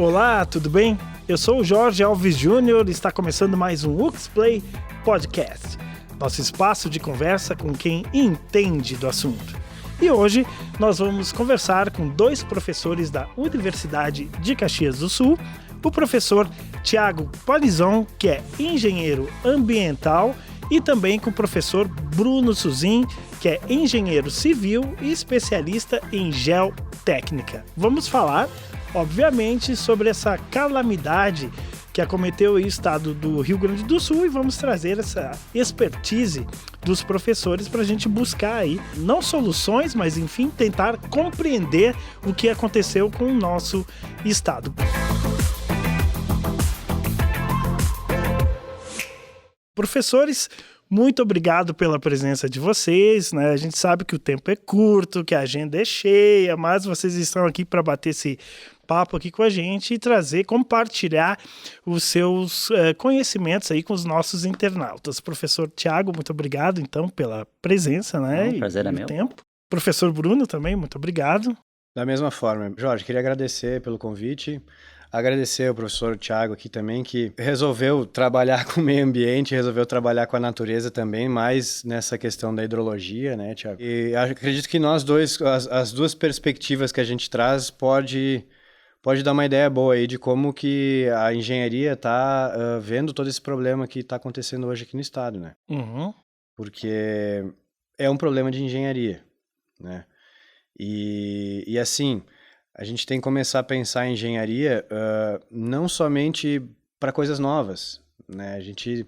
Olá, tudo bem? Eu sou o Jorge Alves Júnior e está começando mais um UXPlay Podcast, nosso espaço de conversa com quem entende do assunto. E hoje nós vamos conversar com dois professores da Universidade de Caxias do Sul, o professor Thiago Palizon, que é engenheiro ambiental, e também com o professor Bruno Suzin, que é engenheiro civil e especialista em geotécnica. Vamos falar, obviamente, sobre essa calamidade que acometeu o estado do Rio Grande do Sul e vamos trazer essa expertise dos professores para a gente buscar aí, não soluções, mas enfim, tentar compreender o que aconteceu com o nosso estado. Professores, muito obrigado pela presença de vocês, né? A gente sabe que o tempo é curto, que a agenda é cheia, mas vocês estão aqui para bater esse papo aqui com a gente e compartilhar os seus conhecimentos aí com os nossos internautas. Professor Thiago, muito obrigado, então, pela presença, né? O prazer é meu. Tempo. Professor Bruno também, muito obrigado. Da mesma forma, Jorge, queria agradecer pelo convite. Agradecer ao professor Thiago aqui também, que resolveu trabalhar com o meio ambiente, resolveu trabalhar com a natureza também, mais nessa questão da hidrologia, né, Thiago? E acredito que nós dois, as duas perspectivas que a gente traz, pode dar uma ideia boa aí de como que a engenharia está vendo todo esse problema que está acontecendo hoje aqui no estado, né? Uhum. Porque é um problema de engenharia, né? E assim, a gente tem que começar a pensar em engenharia não somente para coisas novas, né? A gente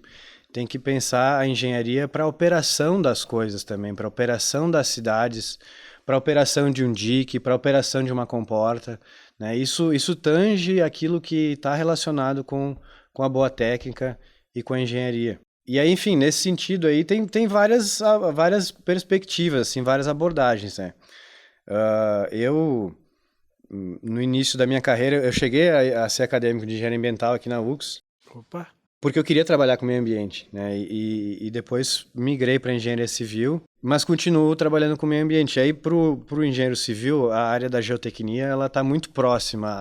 tem que pensar a engenharia para a operação das coisas também, para a operação das cidades, para a operação de um dique, para a operação de uma comporta, né? Isso tange aquilo que está relacionado com a boa técnica e com a engenharia. E aí, enfim, nesse sentido aí tem várias perspectivas, assim, várias abordagens, né? No início da minha carreira, eu cheguei a ser acadêmico de engenharia ambiental aqui na UX. Opa! Porque eu queria trabalhar com o meio ambiente, né? E depois migrei para engenharia civil, mas continuo trabalhando com o meio ambiente. Aí, pro engenheiro civil, a área da geotecnia, ela está muito próxima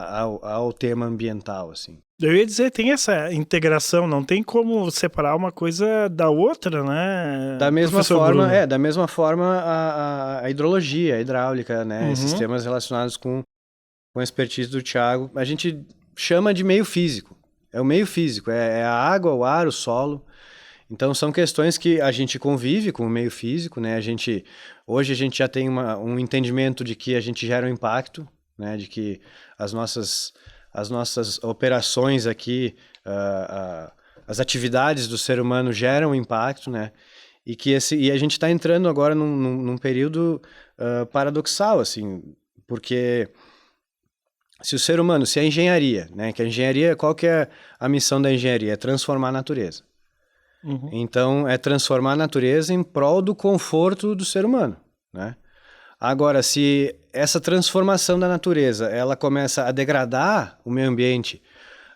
ao tema ambiental, assim. Eu ia dizer, tem essa integração, não tem como separar uma coisa da outra, né? Da mesma forma, a hidrologia, a hidráulica, né? Uhum. Esses temas relacionados com a expertise do Thiago, a gente chama de meio físico. É o meio físico, é a água, o ar, o solo. Então, são questões que a gente convive com o meio físico, né? Hoje a gente já tem um entendimento de que a gente gera um impacto, né? De que as nossas operações aqui, as atividades do ser humano geram impacto, né? E a gente está entrando agora num período paradoxal, assim, porque se a engenharia, né? Que a engenharia, qual que é a missão da engenharia? É transformar a natureza. Uhum. Então, é transformar a natureza em prol do conforto do ser humano, né? Agora, se essa transformação da natureza, ela começa a degradar o meio ambiente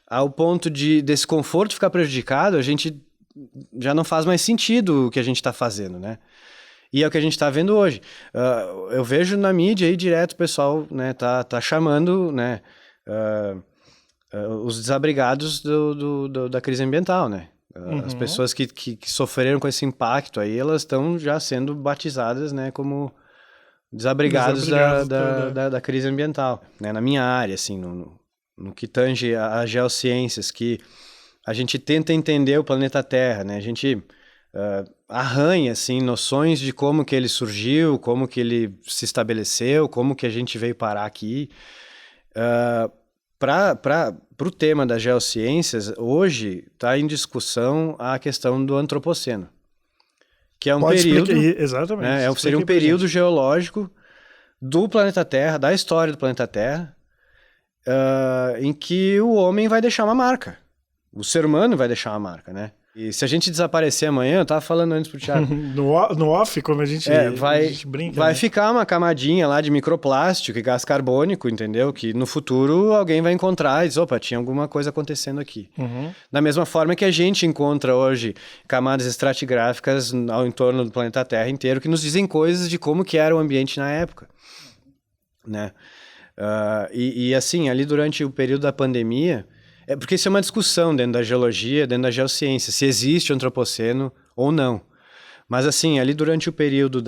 ao ponto desse conforto ficar prejudicado, a gente já não faz mais sentido o que a gente está fazendo, né? E é o que a gente está vendo hoje. Eu vejo na mídia aí direto o pessoal, né, tá chamando, né, os desabrigados da crise ambiental, né? As pessoas que sofreram com esse impacto aí, elas estão já sendo batizadas, né, como desabrigados da crise ambiental, né? Na minha área, assim, no que tange a geociências, que a gente tenta entender o planeta Terra, né? A gente arranha, assim, noções de como que ele surgiu, como que ele se estabeleceu, como que a gente veio parar aqui. Para o tema das geociências, hoje está em discussão a questão do antropoceno, que é um período... Exatamente. Né, seria um período geológico do planeta Terra, da história do planeta Terra, em que o homem vai deixar uma marca. O ser humano vai deixar uma marca, né? E se a gente desaparecer amanhã, eu tava falando antes pro Thiago... no off, como a gente brinca. Vai, né? ficar uma camadinha lá de microplástico e gás carbônico, entendeu? Que no futuro alguém vai encontrar e diz, opa, tinha alguma coisa acontecendo aqui. Uhum. Da mesma forma que a gente encontra hoje camadas estratigráficas ao entorno do planeta Terra inteiro que nos dizem coisas de como que era o ambiente na época, né? E assim, ali durante o período da pandemia, porque isso é uma discussão dentro da geologia, dentro da geociência, se existe antropoceno ou não. Mas assim, ali durante o período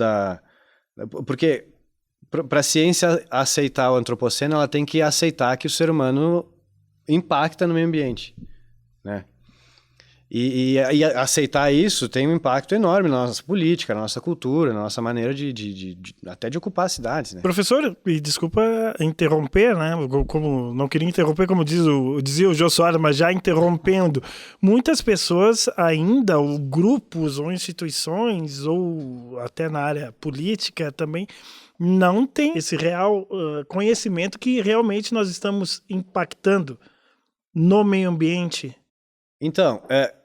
porque para a ciência aceitar o antropoceno, ela tem que aceitar que o ser humano impacta no meio ambiente, né? E aceitar isso tem um impacto enorme na nossa política, na nossa cultura, na nossa maneira até de ocupar as cidades, né? Professor, e desculpa interromper, né? Como não queria interromper, como dizia o Jô Soares, mas já interrompendo. Muitas pessoas ainda, ou grupos, ou instituições, ou até na área política também, não têm esse real conhecimento que realmente nós estamos impactando no meio ambiente. Então,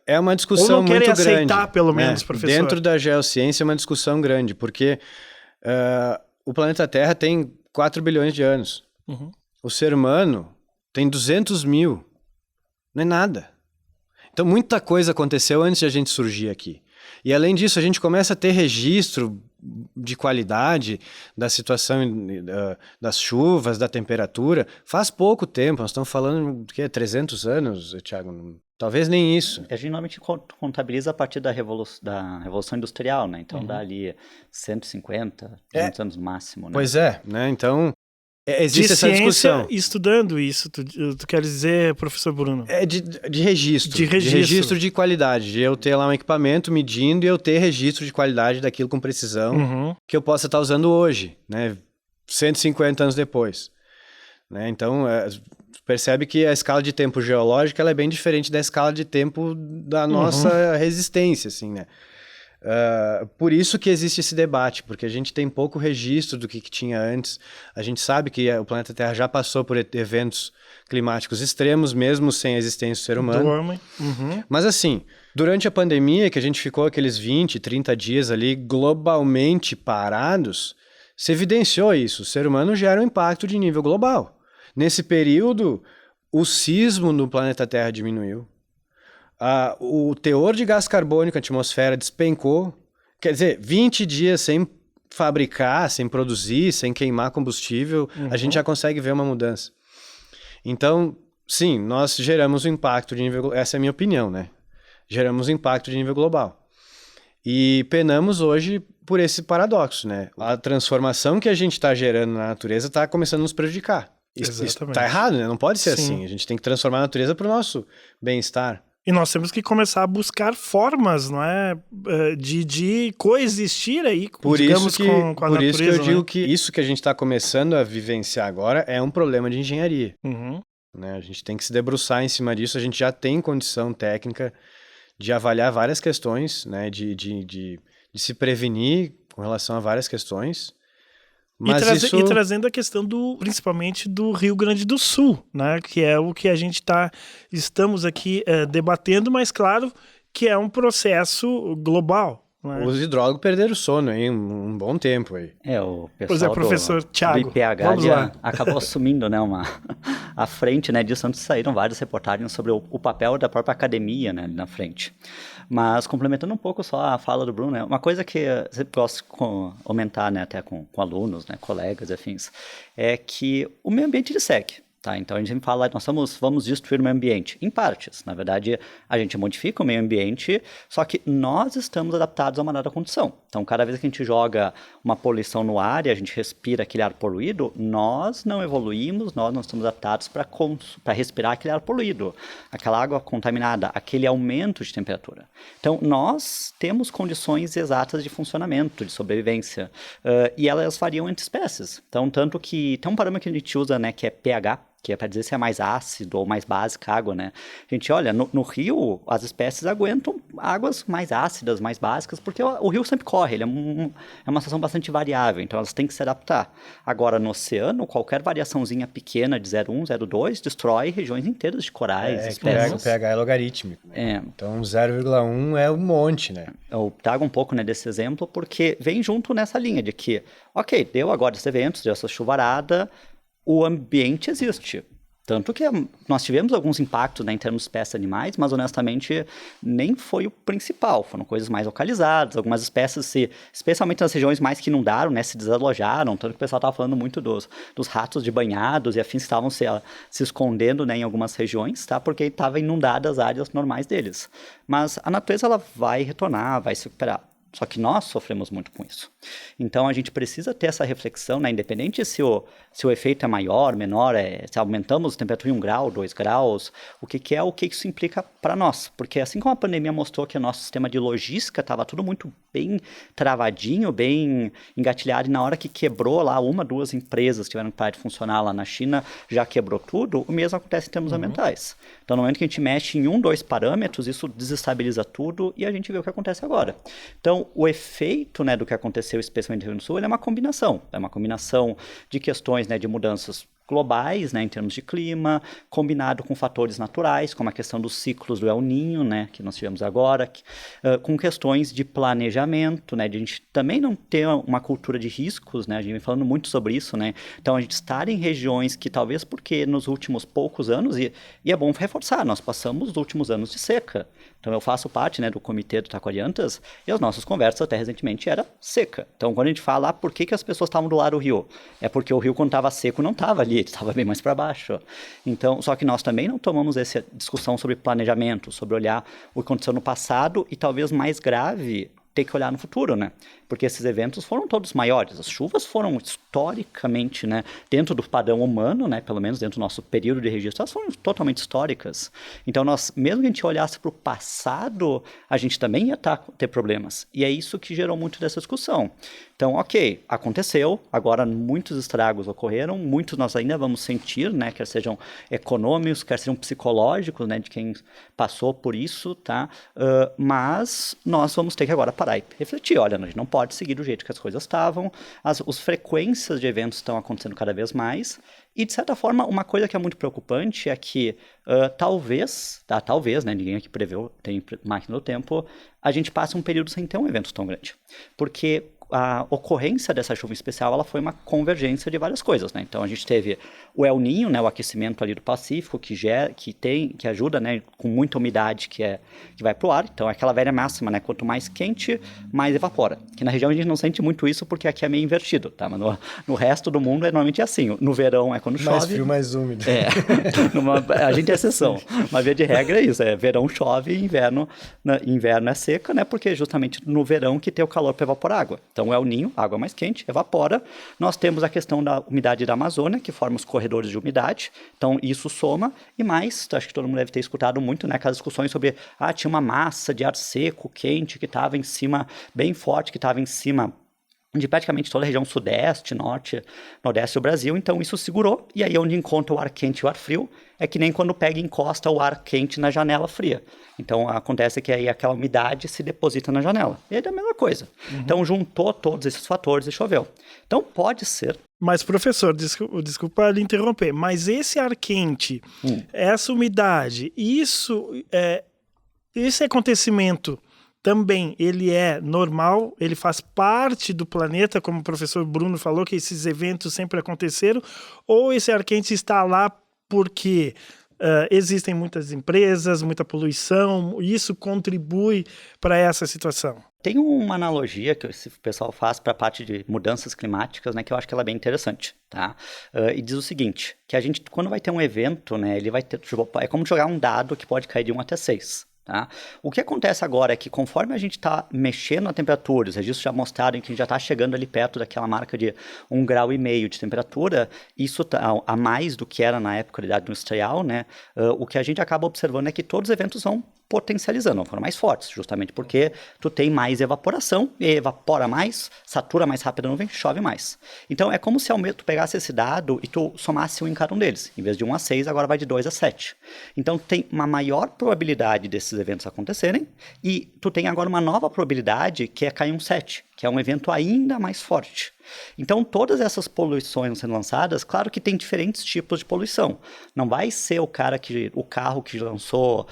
é uma discussão muito grande. Ou não querem aceitar, pelo menos, professor. Dentro da geociência é uma discussão grande, porque o planeta Terra tem 4 bilhões de anos. Uhum. O ser humano tem 200 mil. Não é nada. Então, muita coisa aconteceu antes de a gente surgir aqui. E, além disso, a gente começa a ter registro de qualidade da situação das chuvas, da temperatura, faz pouco tempo. Nós estamos falando de 300 anos, Thiago. Talvez nem isso. A gente normalmente contabiliza a partir da Revolução Industrial, né? Então dá ali 150, 200 anos no máximo, né? Pois é, né? Então existe essa discussão. Estudando isso, tu quer dizer, professor Bruno? De registro. De registro de qualidade. De eu ter lá um equipamento medindo e eu ter registro de qualidade daquilo com precisão que eu possa estar usando hoje, né? 150 anos depois. Né? Então, percebe que a escala de tempo geológica ela é bem diferente da escala de tempo da nossa resistência, assim, né? Por isso que existe esse debate, porque a gente tem pouco registro do que tinha antes. A gente sabe que o planeta Terra já passou por eventos climáticos extremos, mesmo sem a existência do ser humano. Mas assim, durante a pandemia, que a gente ficou aqueles 20, 30 dias ali globalmente parados, se evidenciou isso. O ser humano gera um impacto de nível global. Nesse período, o sismo no planeta Terra diminuiu. O teor de gás carbônico na atmosfera despencou. Quer dizer, 20 dias sem fabricar, sem produzir, sem queimar combustível, a gente já consegue ver uma mudança. Então, sim, nós geramos um impacto de nível... Essa é a minha opinião, né? Geramos um impacto de nível global. E penamos hoje por esse paradoxo, né? A transformação que a gente está gerando na natureza está começando a nos prejudicar. Isso está errado, né? Não pode ser assim. A gente tem que transformar a natureza para o nosso bem-estar. E nós temos que começar a buscar formas, não é? De coexistir aí, digamos, com a natureza. Por isso que eu digo que isso que a gente está começando a vivenciar agora é um problema de engenharia. Né? A gente tem que se debruçar em cima disso. A gente já tem condição técnica de avaliar várias questões, né? De se prevenir com relação a várias questões. Mas e trazendo a questão principalmente do Rio Grande do Sul, né? Que é o que a gente estamos aqui debatendo, mas claro que é um processo global. Né? Os hidrólogos perderam o sono aí um bom tempo aí. O pessoal professor Thiago, do IPH acabou assumindo, né, a frente, né, disso. Antes saíram várias reportagens sobre o papel da própria academia, né, na frente. Mas complementando um pouco só a fala do Bruno, né, uma coisa que eu sempre gosto de comentar, né, até com alunos, né, colegas e afins, é que o meio ambiente ele segue. Tá, então a gente sempre fala, vamos destruir o meio ambiente, em partes. Na verdade, a gente modifica o meio ambiente, só que nós estamos adaptados a uma dada condição. Então, cada vez que a gente joga uma poluição no ar e a gente respira aquele ar poluído, nós não evoluímos, nós não estamos adaptados para respirar aquele ar poluído, aquela água contaminada, aquele aumento de temperatura. Então, nós temos condições exatas de funcionamento, de sobrevivência, e elas variam entre espécies. Então, tanto que tem um parâmetro que a gente usa, né, que é pH, que é para dizer se é mais ácido ou mais básica a água, né? A gente olha, no rio, as espécies aguentam águas mais ácidas, mais básicas, porque o rio sempre corre, ele é uma situação bastante variável, então elas têm que se adaptar. Agora, no oceano, qualquer variaçãozinha pequena de 0,1, 0,2 destrói regiões inteiras de corais, espécies. O pH é logarítmico. Né? Então, 0,1 é um monte, né? Eu trago um pouco, né, desse exemplo, porque vem junto nessa linha de que, ok, deu agora esse evento, deu essa chuvarada, o ambiente existe. Tanto que nós tivemos alguns impactos, né, em termos de espécies animais, mas honestamente nem foi o principal. Foram coisas mais localizadas, algumas espécies, especialmente nas regiões mais que inundaram, né, se desalojaram. Tanto que o pessoal estava falando muito dos ratos de banhados e afins que estavam se escondendo, né, em algumas regiões, tá, porque estavam inundadas as áreas normais deles. Mas a natureza ela vai retornar, vai se recuperar. Só que nós sofremos muito com isso. Então, a gente precisa ter essa reflexão, né? Independente se o efeito é maior, menor, se aumentamos a temperatura em 1 grau, 2 graus, o que isso implica para nós. Porque assim como a pandemia mostrou que o nosso sistema de logística estava tudo muito bem travadinho, bem engatilhado, e na hora que quebrou lá 1, 2 empresas tiveram que parar de funcionar lá na China, já quebrou tudo, o mesmo acontece em termos ambientais. Então, no momento que a gente mexe em 1, 2 parâmetros, isso desestabiliza tudo e a gente vê o que acontece agora. Então, o efeito, né, do que aconteceu especialmente no Rio Grande do Sul, ele é uma combinação de questões, né, de mudanças globais, né, em termos de clima, combinado com fatores naturais, como a questão dos ciclos do El Niño, né, que nós tivemos agora, com questões de planejamento, né, de a gente também não ter uma cultura de riscos, né, a gente vem falando muito sobre isso, né, então a gente estar em regiões que talvez porque nos últimos poucos anos, e é bom reforçar, nós passamos os últimos anos de seca, então eu faço parte, né, do comitê do Taquariantas, e as nossas conversas até recentemente era seca, então quando a gente fala, por que as pessoas estavam do lado do rio? É porque o rio quando estava seco não estava ali, estava bem mais para baixo. Então, só que nós também não tomamos essa discussão sobre planejamento, sobre olhar o que aconteceu no passado e talvez mais grave, ter que olhar no futuro, né? Porque esses eventos foram todos maiores. As chuvas foram historicamente, né, dentro do padrão humano, né, pelo menos dentro do nosso período de registro, elas foram totalmente históricas. Então, nós, mesmo que a gente olhasse para o passado, a gente também ia ter problemas. E é isso que gerou muito dessa discussão. Então, ok, aconteceu, agora muitos estragos ocorreram, muitos nós ainda vamos sentir, né, quer sejam econômicos, quer sejam psicológicos, né, de quem passou por isso, tá? Mas nós vamos ter que agora parar e refletir, olha, a gente não pode seguir do jeito que as coisas estavam, as frequências de eventos estão acontecendo cada vez mais, e de certa forma, uma coisa que é muito preocupante é que talvez, né, ninguém aqui preveu, tem máquina do tempo, a gente passe um período sem ter um evento tão grande, porque a ocorrência dessa chuva especial ela foi uma convergência de várias coisas, né? Então a gente teve o El Niño, né, o aquecimento ali do Pacífico que ajuda, né, com muita umidade que vai pro ar. Então é aquela velha máxima, né, quanto mais quente, mais evapora. Que na região a gente não sente muito isso porque aqui é meio invertido, tá? Mas no resto do mundo é normalmente assim. No verão é quando chove. Mais frio, mais úmido. A gente é exceção. Mas via de regra é isso, verão chove e inverno é seca, né? Porque justamente no verão que tem o calor para evaporar água. Então, o El Niño, água mais quente, evapora. Nós temos a questão da umidade da Amazônia, que forma os corredores de umidade. Então, isso soma. E mais, acho que todo mundo deve ter escutado muito, né? Aquelas discussões sobre, tinha uma massa de ar seco, quente, que estava em cima, bem forte, que estava em cima de praticamente toda a região sudeste, norte, nordeste do Brasil. Então, isso segurou. E aí, onde encontra o ar quente e o ar frio, é que nem quando pega e encosta o ar quente na janela fria. Então, acontece que aí aquela umidade se deposita na janela. E aí é a mesma coisa. Então, juntou todos esses fatores e choveu. Então, pode ser. Mas, professor, desculpa lhe interromper, mas esse ar quente, essa umidade, esse acontecimento também, ele é normal, ele faz parte do planeta, como o professor Bruno falou, que esses eventos sempre aconteceram, ou esse ar quente está lá porque existem muitas empresas, muita poluição, isso contribui para essa situação? Tem uma analogia que esse pessoal faz para a parte de mudanças climáticas, né, que eu acho que ela é bem interessante, tá? E diz o seguinte, que a gente, quando vai ter um evento, né, ele vai ter, é como jogar um dado que pode cair de 1 até 6. Tá? O que acontece agora é que conforme a gente está mexendo na temperatura, os registros já mostraram que a gente já está chegando ali perto daquela marca de 1,5 grau de temperatura, isso a mais do que era na época da idade industrial, né? O que a gente acaba observando é que todos os eventos vão potencializando, foram mais fortes, justamente porque tu tem mais evaporação, e evapora mais, satura mais rápido a nuvem, chove mais. Então é como se tu pegasse esse dado e tu somasse um em cada um deles. Em vez de 1 a 6, agora vai de 2 a 7. Então tem uma maior probabilidade desses eventos acontecerem e tu tem agora uma nova probabilidade que é cair um 7, que é um evento ainda mais forte. Então, todas essas poluições sendo lançadas, claro que tem diferentes tipos de poluição. Não vai ser o carro que lançou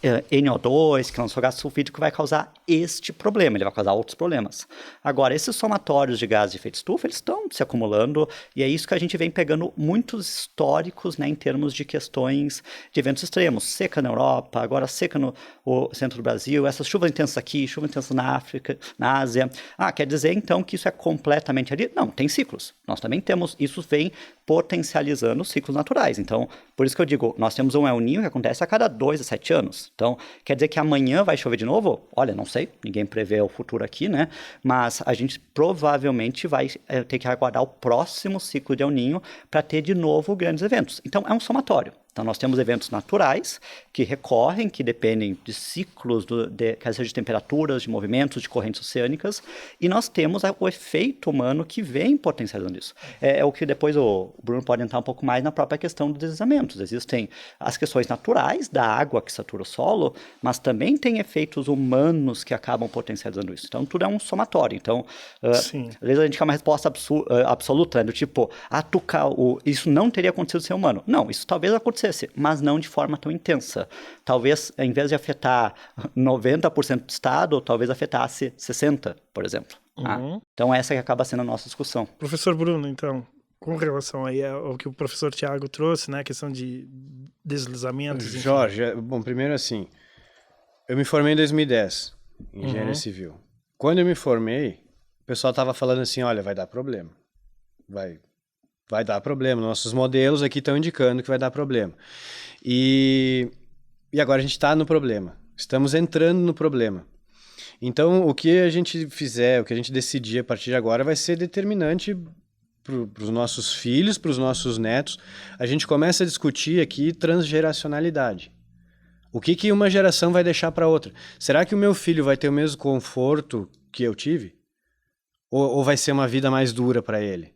NO2, que lançou gás sulfídrico, que vai causar este problema, ele vai causar outros problemas. Agora, esses somatórios de gases de efeito estufa, eles estão se acumulando, e é isso que a gente vem pegando muitos históricos, né, em termos de questões de eventos extremos. Seca na Europa, agora seca no centro do Brasil, essas chuvas intensas aqui, chuva intensa na África, na Ásia. Quer dizer, então, que isso é completamente ali? Não, tem ciclos. Nós também temos, isso vem potencializando os ciclos naturais. Então, por isso que eu digo, nós temos um El Niño que acontece a cada 2 a 7 anos. Então, quer dizer que amanhã vai chover de novo? Olha, não sei, ninguém prevê o futuro aqui, né? Mas a gente provavelmente vai ter que aguardar o próximo ciclo de El Niño para ter de novo grandes eventos. Então, é um somatório. Então, nós temos eventos naturais que recorrem, que dependem de ciclos, quer seja de temperaturas, de movimentos, de correntes oceânicas, e nós temos o efeito humano que vem potencializando isso. É o que depois o Bruno pode entrar um pouco mais na própria questão dos deslizamentos. Existem as questões naturais da água que satura o solo, mas também tem efeitos humanos que acabam potencializando isso. Então, tudo é um somatório. Então, às vezes a gente quer uma resposta absoluta, né, do tipo, isso não teria acontecido sem humano. Não, isso talvez acontecesse, mas não de forma tão intensa. Talvez, em vez de afetar 90% do estado, talvez afetasse 60%, por exemplo. Então, essa que acaba sendo a nossa discussão. Professor Bruno, então, com relação aí ao que o professor Thiago trouxe, né, a questão de deslizamentos... Jorge, bom, primeiro assim, eu me formei em 2010, em engenharia civil. Quando eu me formei, o pessoal estava falando assim, olha, vai dar problema. Vai dar problema. Nossos modelos aqui estão indicando que vai dar problema. E agora a gente está no problema. Estamos entrando no problema. Então, o que a gente fizer, o que a gente decidir a partir de agora vai ser determinante para os nossos filhos, para os nossos netos. A gente começa a discutir aqui transgeracionalidade. O que uma geração vai deixar para outra? Será que o meu filho vai ter o mesmo conforto que eu tive? Ou vai ser uma vida mais dura para ele?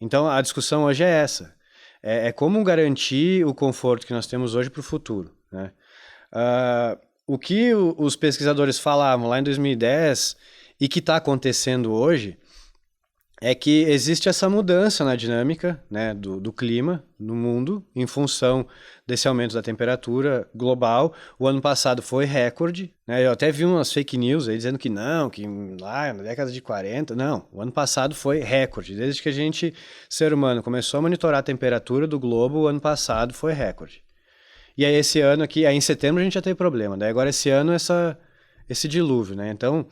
Então, a discussão hoje é essa. É como garantir o conforto que nós temos hoje para o futuro, né? O que os pesquisadores falavam lá em 2010 e que está acontecendo hoje é que existe essa mudança na dinâmica, né, do clima no mundo em função desse aumento da temperatura global. O ano passado foi recorde, né? Eu até vi umas fake news aí dizendo que não, que lá na década de 40, não, o ano passado foi recorde. Desde que a gente, ser humano, começou a monitorar a temperatura do globo, o ano passado foi recorde. E aí esse ano aqui, aí em setembro a gente já teve problema, daí agora esse ano esse dilúvio, né? Então,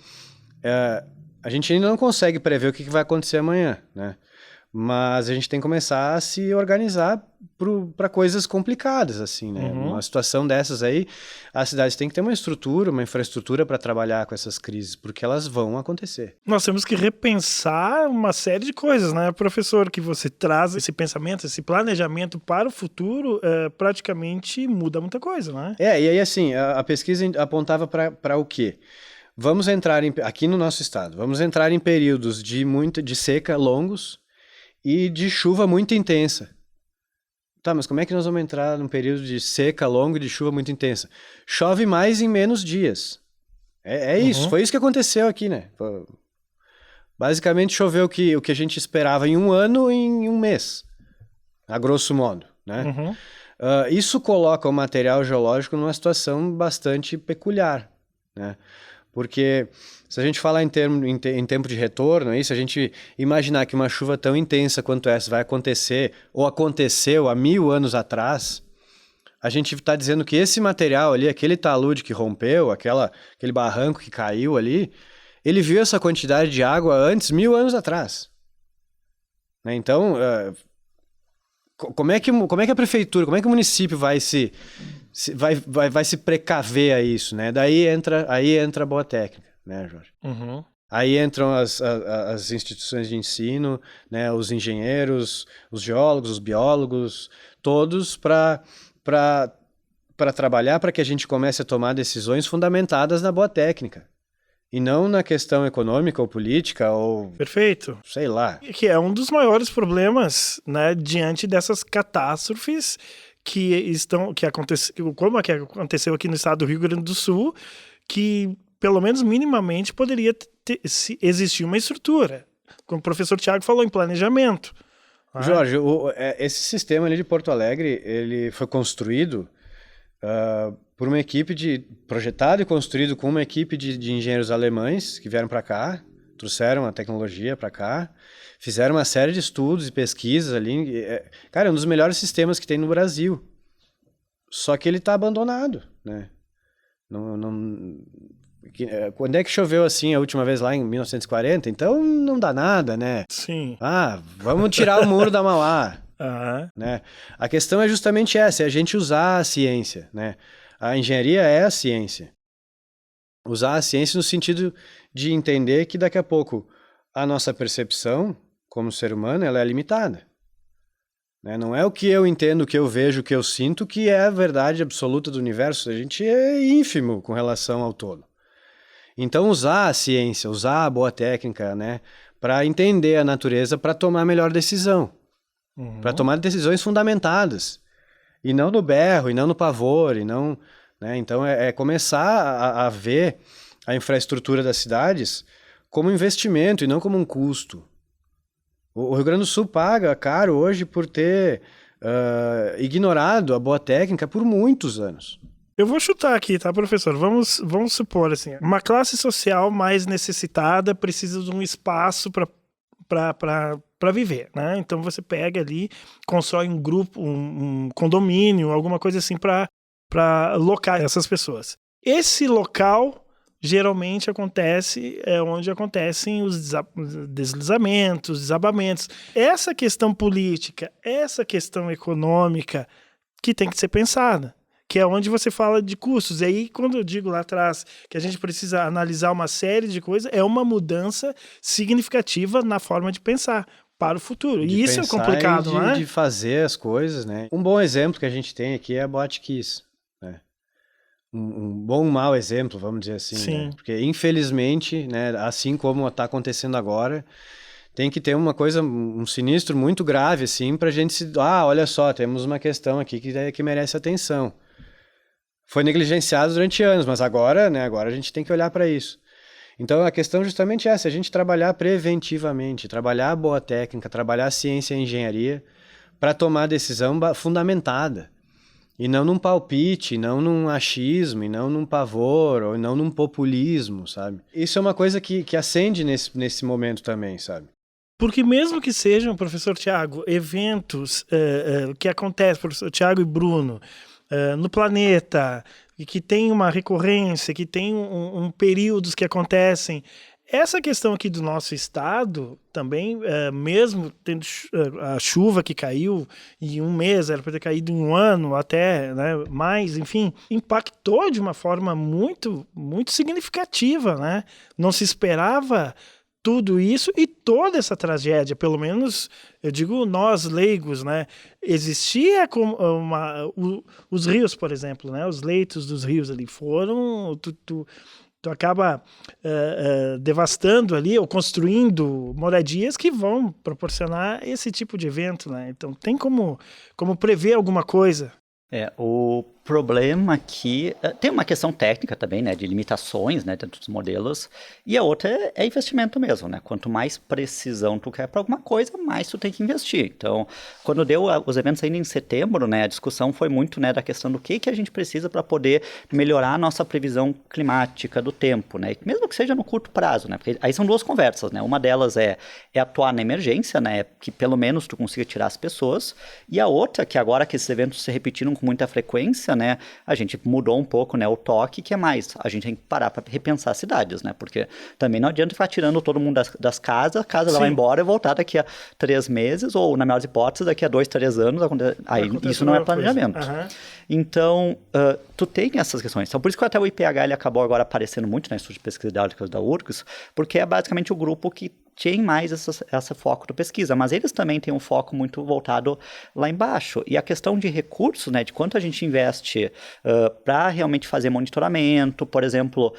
a gente ainda não consegue prever o que vai acontecer amanhã, né? Mas a gente tem que começar a se organizar para coisas complicadas, assim, né? Uma situação dessas aí, as cidades têm que ter uma estrutura, uma infraestrutura para trabalhar com essas crises, porque elas vão acontecer. Nós temos que repensar uma série de coisas, né, professor? Que você traz esse pensamento, esse planejamento para o futuro, praticamente muda muita coisa, né? E aí, assim, a pesquisa apontava para o quê? Vamos entrar, aqui no nosso estado, vamos entrar em períodos de seca longos e de chuva muito intensa. Tá, mas como é que nós vamos entrar num período de seca longo e de chuva muito intensa? Chove mais em menos dias. É isso, foi isso que aconteceu aqui, né? Basicamente choveu o que a gente esperava em um ano em um mês, a grosso modo, né? Isso coloca o material geológico numa situação bastante peculiar, né? Porque se a gente falar em tempo de retorno, se a gente imaginar que uma chuva tão intensa quanto essa vai acontecer, ou aconteceu há 1000 anos atrás, a gente está dizendo que esse material ali, aquele talude que rompeu, aquele barranco que caiu ali, ele viu essa quantidade de água antes, 1000 anos atrás. Então, como é que a prefeitura, como é que o município vai se precaver a isso, né? Daí entra a boa técnica, né, Jorge? Aí entram as instituições de ensino, né, os engenheiros, os geólogos, os biólogos, todos para trabalhar para que a gente comece a tomar decisões fundamentadas na boa técnica. E não na questão econômica ou política ou... Perfeito. Sei lá. Que é um dos maiores problemas, né, diante dessas catástrofes que aconteceu aqui no estado do Rio Grande do Sul, que pelo menos minimamente, poderia existir uma estrutura. Como o professor Thiago falou, em planejamento. Jorge, esse sistema ali de Porto Alegre, ele foi construído por uma equipe projetado e construído com uma equipe de engenheiros alemães que vieram para cá, trouxeram a tecnologia para cá, fizeram uma série de estudos e pesquisas ali. Cara, é um dos melhores sistemas que tem no Brasil. Só que ele está abandonado, né? Quando é que choveu assim a última vez lá em 1940? Então não dá nada, né? Sim. Vamos tirar o muro da Mauá. Né? A questão é justamente essa, é a gente usar a ciência, né? A engenharia é a ciência. Usar a ciência no sentido de entender que daqui a pouco a nossa percepção como ser humano, ela é limitada. Né? Não é o que eu entendo, o que eu vejo, o que eu sinto que é a verdade absoluta do universo. A gente é ínfimo com relação ao todo. Então usar a ciência, usar a boa técnica, né, para entender a natureza, para tomar a melhor decisão. Para tomar decisões fundamentadas. E não no berro, e não no pavor, e não... Né? Então é começar a ver a infraestrutura das cidades como investimento e não como um custo. O Rio Grande do Sul paga caro hoje por ter ignorado a boa técnica por muitos anos. Eu vou chutar aqui, tá, professor? Vamos supor, assim, uma classe social mais necessitada precisa de um espaço para viver, né? Então você pega ali, constrói um grupo, um condomínio, alguma coisa assim para locar essas pessoas. Esse local geralmente onde acontecem os deslizamentos, desabamentos. Essa questão política, essa questão econômica que tem que ser pensada, que é onde você fala de custos. E aí, quando eu digo lá atrás que a gente precisa analisar uma série de coisas, é uma mudança significativa na forma de pensar para o futuro. E isso é complicado, não é? De fazer as coisas, né? Um bom exemplo que a gente tem aqui é a Botkiss, né? Um bom mau exemplo, vamos dizer assim. Sim. Né? Porque, infelizmente, né, assim como está acontecendo agora, tem que ter uma coisa, um sinistro muito grave, assim, para a gente olha só, temos uma questão aqui que merece atenção. Foi negligenciado durante anos, mas agora, né, agora a gente tem que olhar para isso. Então, a questão justamente é essa, a gente trabalhar preventivamente, trabalhar a boa técnica, trabalhar a ciência e a engenharia para tomar decisão fundamentada. E não num palpite, não num achismo, e não num pavor, ou não num populismo, sabe? Isso é uma coisa que acende nesse momento também, sabe? Porque mesmo que sejam, professor Thiago, eventos que acontecem, professor Thiago e Bruno, no planeta, e que tem uma recorrência, que tem períodos que acontecem. Essa questão aqui do nosso estado, também, mesmo tendo a chuva que caiu em um mês, era para ter caído em um ano, até, né, mais, enfim, impactou de uma forma muito, muito significativa, né? Não se esperava tudo isso e toda essa tragédia, pelo menos, eu digo nós leigos, né? Existia os rios, por exemplo, né? Os leitos dos rios ali foram... Tu acaba devastando ali ou construindo moradias que vão proporcionar esse tipo de evento, né? Então tem como prever alguma coisa. O problema aqui tem uma questão técnica também, né, de limitações, né, dentro dos modelos, e a outra é investimento mesmo, né, quanto mais precisão tu quer para alguma coisa, mais tu tem que investir. Então, quando deu os eventos ainda em setembro, né, a discussão foi muito, né, da questão do que a gente precisa para poder melhorar a nossa previsão climática do tempo, né, mesmo que seja no curto prazo, né, porque aí são duas conversas, né, uma delas é atuar na emergência, né, que pelo menos tu consiga tirar as pessoas, e a outra, que agora que esses eventos se repetiram com muita frequência, né, a gente mudou um pouco, né, o toque, que é mais, a gente tem que parar para repensar as cidades, né, porque também não adianta ficar tirando todo mundo das casas, a casa vai embora e voltar daqui a 3 meses, ou na melhor hipótese, daqui a 2, 3 anos, aí isso não é planejamento. Uhum. Então, tu tem essas questões. Então, por isso que até o IPH ele acabou agora aparecendo muito na Instituto de Pesquisa Hidráulicas da URGS, porque é basicamente o grupo que tem mais esse foco da pesquisa, mas eles também têm um foco muito voltado lá embaixo. E a questão de recursos, né, de quanto a gente investe para realmente fazer monitoramento, por exemplo,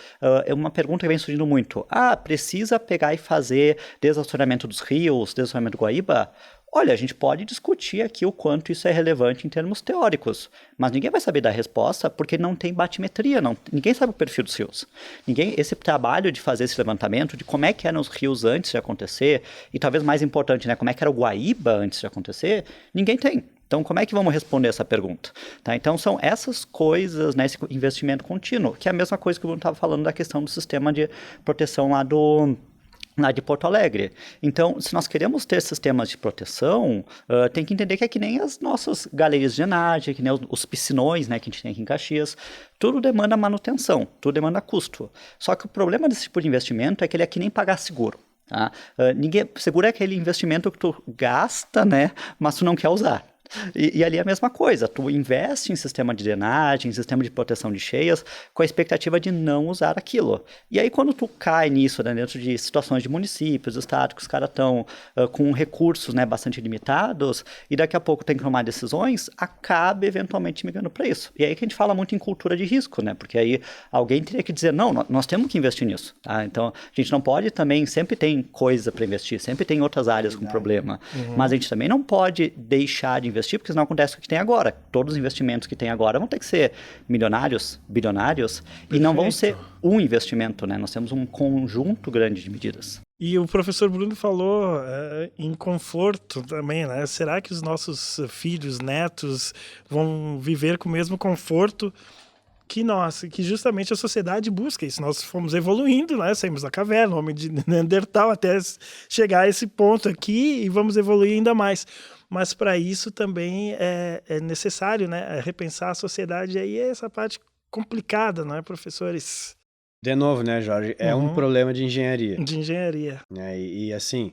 é uma pergunta que vem surgindo muito. Precisa pegar e fazer desassoreamento dos rios, desassoreamento do Guaíba? Olha, a gente pode discutir aqui o quanto isso é relevante em termos teóricos, mas ninguém vai saber dar resposta porque não tem batimetria, ninguém sabe o perfil dos rios. Esse trabalho de fazer esse levantamento de como é que eram os rios antes de acontecer, e talvez mais importante, né, como é que era o Guaíba antes de acontecer, ninguém tem. Então, como é que vamos responder essa pergunta? Tá? Então, são essas coisas, né, esse investimento contínuo, que é a mesma coisa que o Bruno estava falando da questão do sistema de proteção lá de Porto Alegre. Então, se nós queremos ter sistemas de proteção, tem que entender que é que nem as nossas galerias de drenagem, que nem os piscinões, né, que a gente tem aqui em Caxias, tudo demanda manutenção, tudo demanda custo. Só que o problema desse tipo de investimento é que ele é que nem pagar seguro. Tá? Seguro é aquele investimento que tu gasta, né, mas tu não quer usar. E ali é a mesma coisa, tu investe em sistema de drenagem, em sistema de proteção de cheias, com a expectativa de não usar aquilo. E aí quando tu cai nisso, né, dentro de situações de municípios, estados, que os caras estão com recursos, né, bastante limitados, e daqui a pouco tem que tomar decisões, acaba eventualmente migrando para isso. E aí que a gente fala muito em cultura de risco, né, porque aí alguém teria que dizer, não, nós temos que investir nisso. Tá? Então a gente não pode também, sempre tem coisa para investir, sempre tem outras áreas com problema, mas a gente também não pode deixar de investir, porque senão acontece o que tem agora. Todos os investimentos que tem agora vão ter que ser milionários, bilionários, Perfeito. E não vão ser um investimento, né? Nós temos um conjunto grande de medidas. E o professor Bruno falou em conforto também, né? Será que os nossos filhos, netos vão viver com o mesmo conforto que nós, que justamente a sociedade busca isso? Nós fomos evoluindo, né? Saímos da caverna, o homem de Neandertal, até chegar a esse ponto aqui, e vamos evoluir ainda mais. Mas para isso também é necessário, né, repensar a sociedade. Aí é essa parte complicada, não é, professores? De novo, né, Jorge? É um problema de engenharia. De engenharia. E assim,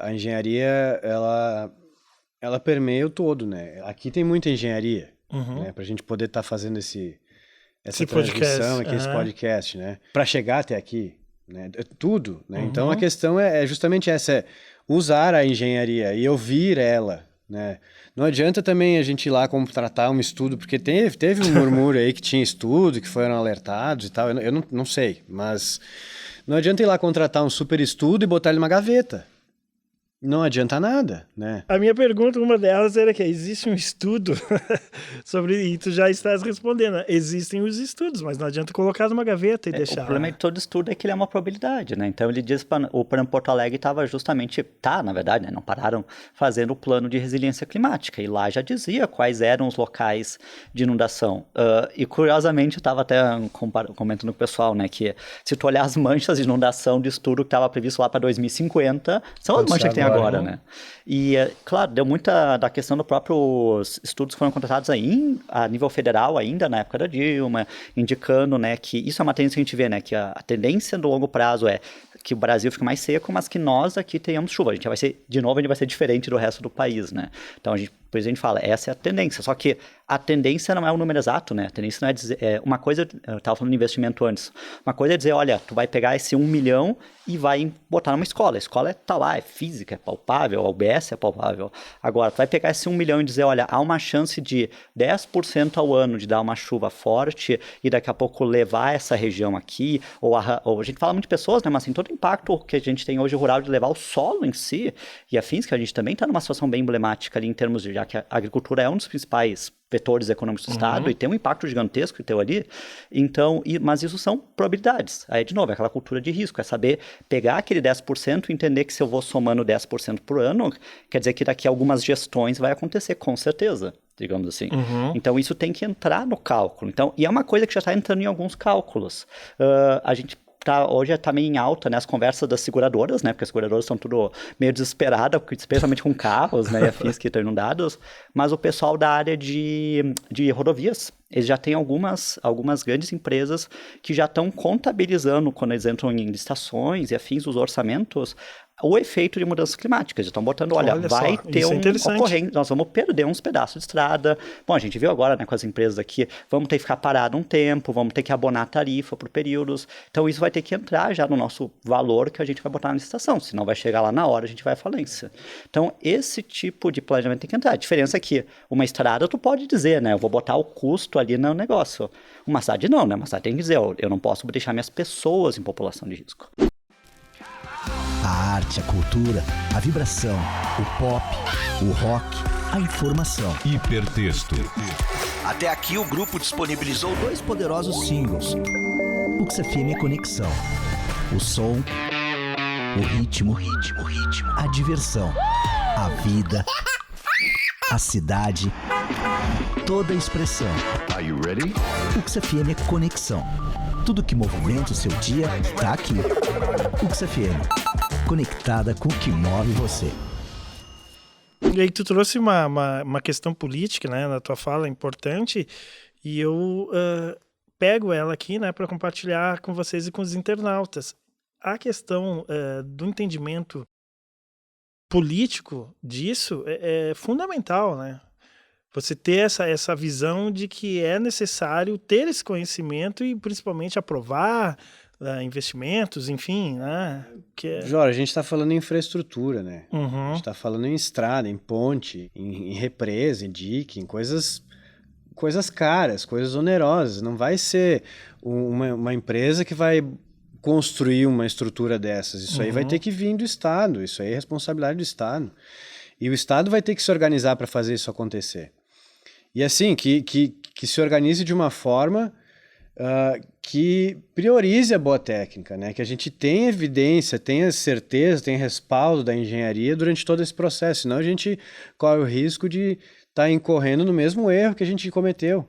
a engenharia, ela permeia o todo, né? Aqui tem muita engenharia, né? Para a gente poder estar fazendo essa transmissão aqui, esse podcast, né? Para chegar até aqui, né? Tudo, né? Então a questão é justamente essa, usar a engenharia e ouvir ela, né? Não adianta também a gente ir lá contratar um estudo, porque teve um murmúrio aí que tinha estudo, que foram alertados e tal, eu não sei, mas não adianta ir lá contratar um super estudo e botar ele numa gaveta. Não adianta nada, né? A minha pergunta, uma delas, era que existe um estudo sobre, e tu já estás respondendo, existem os estudos, mas não adianta colocar numa gaveta e deixar. O problema de todo estudo é que ele é uma probabilidade, né? Então ele diz, o Porto Alegre estava justamente, na verdade, né? Não pararam fazendo o plano de resiliência climática, e lá já dizia quais eram os locais de inundação. E curiosamente, eu estava até comentando com o pessoal, né? Que se tu olhar as manchas de inundação de estudo que estava previsto lá para 2050, são as manchas que tem agora, né? E, claro, deu muita da questão dos próprios estudos que foram contratados aí a nível federal ainda, na época da Dilma, indicando, né, que isso é uma tendência que a gente vê, né, que a tendência do longo prazo é que o Brasil fique mais seco, mas que nós aqui tenhamos chuva. A gente vai ser diferente do resto do país, né? Então, por isso a gente fala, essa é a tendência. Só que a tendência não é um número exato, né? A tendência não é dizer... uma coisa, eu estava falando de investimento antes, uma coisa é dizer, olha, tu vai pegar esse 1 milhão e vai botar numa escola. A escola tá lá, é física, é palpável, a UBS é palpável. Agora, tu vai pegar esse 1 milhão e dizer, olha, há uma chance de 10% ao ano de dar uma chuva forte e daqui a pouco levar essa região aqui, ou a gente fala muito de pessoas, né? Mas assim, todo o impacto que a gente tem hoje rural de levar o solo em si e afins, que a gente também está numa situação bem emblemática ali em termos de, já que a agricultura é um dos principais vetores econômicos do Estado e tem um impacto gigantesco que tem ali. Então, mas isso são probabilidades. Aí, de novo, é aquela cultura de risco, é saber pegar aquele 10% e entender que se eu vou somando 10% por ano, quer dizer que daqui a algumas gestões vai acontecer, com certeza, digamos assim. Então, isso tem que entrar no cálculo. Então, e é uma coisa que já está entrando em alguns cálculos. A gente hoje está meio em alta, né, as conversas das seguradoras, né, porque as seguradoras estão tudo meio desesperadas, especialmente com carros, né, e afins que estão inundados, mas o pessoal da área de rodovias, eles já têm algumas grandes empresas que já estão contabilizando, quando eles entram em licitações e afins, os orçamentos, o efeito de mudanças climáticas. Estão botando, olha vai ter ocorrência, nós vamos perder uns pedaços de estrada. Bom, a gente viu agora, né, com as empresas aqui, vamos ter que ficar parado um tempo, vamos ter que abonar a tarifa por períodos. Então, isso vai ter que entrar já no nosso valor que a gente vai botar na licitação, senão vai chegar lá na hora, a gente vai à falência. Então, esse tipo de planejamento tem que entrar. A diferença é que uma estrada, tu pode dizer, né, eu vou botar o custo ali no negócio. Uma cidade não, né, uma cidade tem que dizer, eu não posso deixar minhas pessoas em população de risco. arte, a cultura, a vibração, o pop, o rock, a informação. Hipertexto. Até aqui o grupo disponibilizou 2 poderosos singles. Ux FM Conexão. O som, o ritmo, a diversão, a vida, a cidade, toda a expressão. Are you ready? Ux FM Conexão. Tudo que movimenta o seu dia tá aqui. Ux FM. Conectada com o que move você. E aí tu trouxe uma questão política, né, na tua fala, importante, e eu pego ela aqui, né, para compartilhar com vocês e com os internautas. A questão do entendimento político disso é fundamental, né? Você ter essa visão de que é necessário ter esse conhecimento e principalmente aprovar investimentos, enfim, né? Jorge, a gente está falando em infraestrutura, né? Uhum. A gente está falando em estrada, em ponte, em represa, em dique, em coisas caras, coisas onerosas. Não vai ser uma empresa que vai construir uma estrutura dessas. Isso aí vai ter que vir do Estado, isso aí é responsabilidade do Estado. E o Estado vai ter que se organizar para fazer isso acontecer. E assim, que se organize de uma forma que priorize a boa técnica, né? Que a gente tenha evidência, tenha certeza, tenha respaldo da engenharia durante todo esse processo, senão a gente corre o risco de estar incorrendo no mesmo erro que a gente cometeu,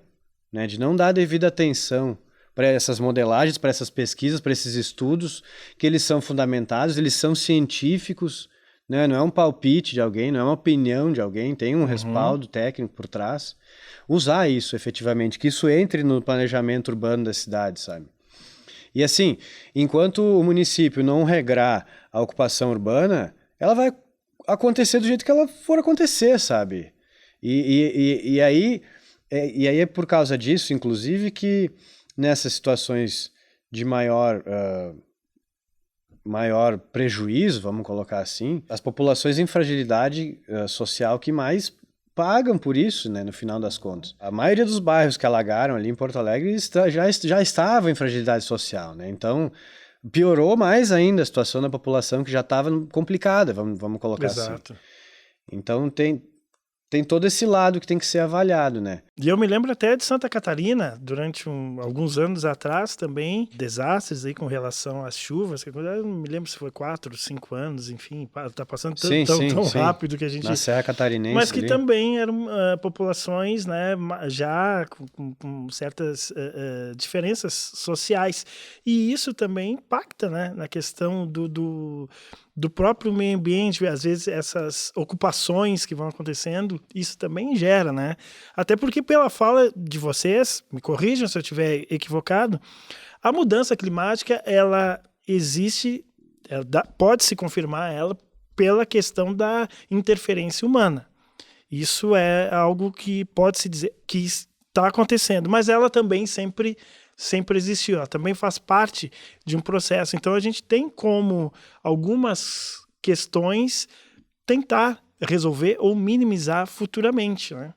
né? De não dar devida atenção para essas modelagens, para essas pesquisas, para esses estudos, que eles são fundamentados, eles são científicos, né? Não é um palpite de alguém, não é uma opinião de alguém, tem um respaldo técnico por trás. Usar isso efetivamente, que isso entre no planejamento urbano da cidade, sabe? E assim, enquanto o município não regrar a ocupação urbana, ela vai acontecer do jeito que ela for acontecer, sabe? E aí é por causa disso, inclusive, que nessas situações de maior prejuízo, vamos colocar assim, as populações em fragilidade social que mais pagam por isso, né, no final das contas. A maioria dos bairros que alagaram ali em Porto Alegre já estava em fragilidade social, né? Então piorou mais ainda a situação da população que já estava complicada, vamos colocar Exato. assim. Então tem todo esse lado que tem que ser avaliado, né? E eu me lembro até de Santa Catarina, durante alguns anos atrás também, desastres aí com relação às chuvas, que eu não me lembro se foi 4, 5 anos, enfim, tá passando tão rápido que a gente... Na Serra Catarinense. Mas que ali. também eram populações, né, já com certas diferenças sociais. E isso também impacta, né, na questão do próprio meio ambiente, às vezes essas ocupações que vão acontecendo, isso também gera, né? Até porque pela fala de vocês, me corrijam se eu estiver equivocado, a mudança climática, ela existe, pode-se confirmar ela pela questão da interferência humana. Isso é algo que pode-se dizer que está acontecendo, mas ela também sempre existiu, ela também faz parte de um processo. Então a gente tem como algumas questões tentar resolver ou minimizar futuramente, né?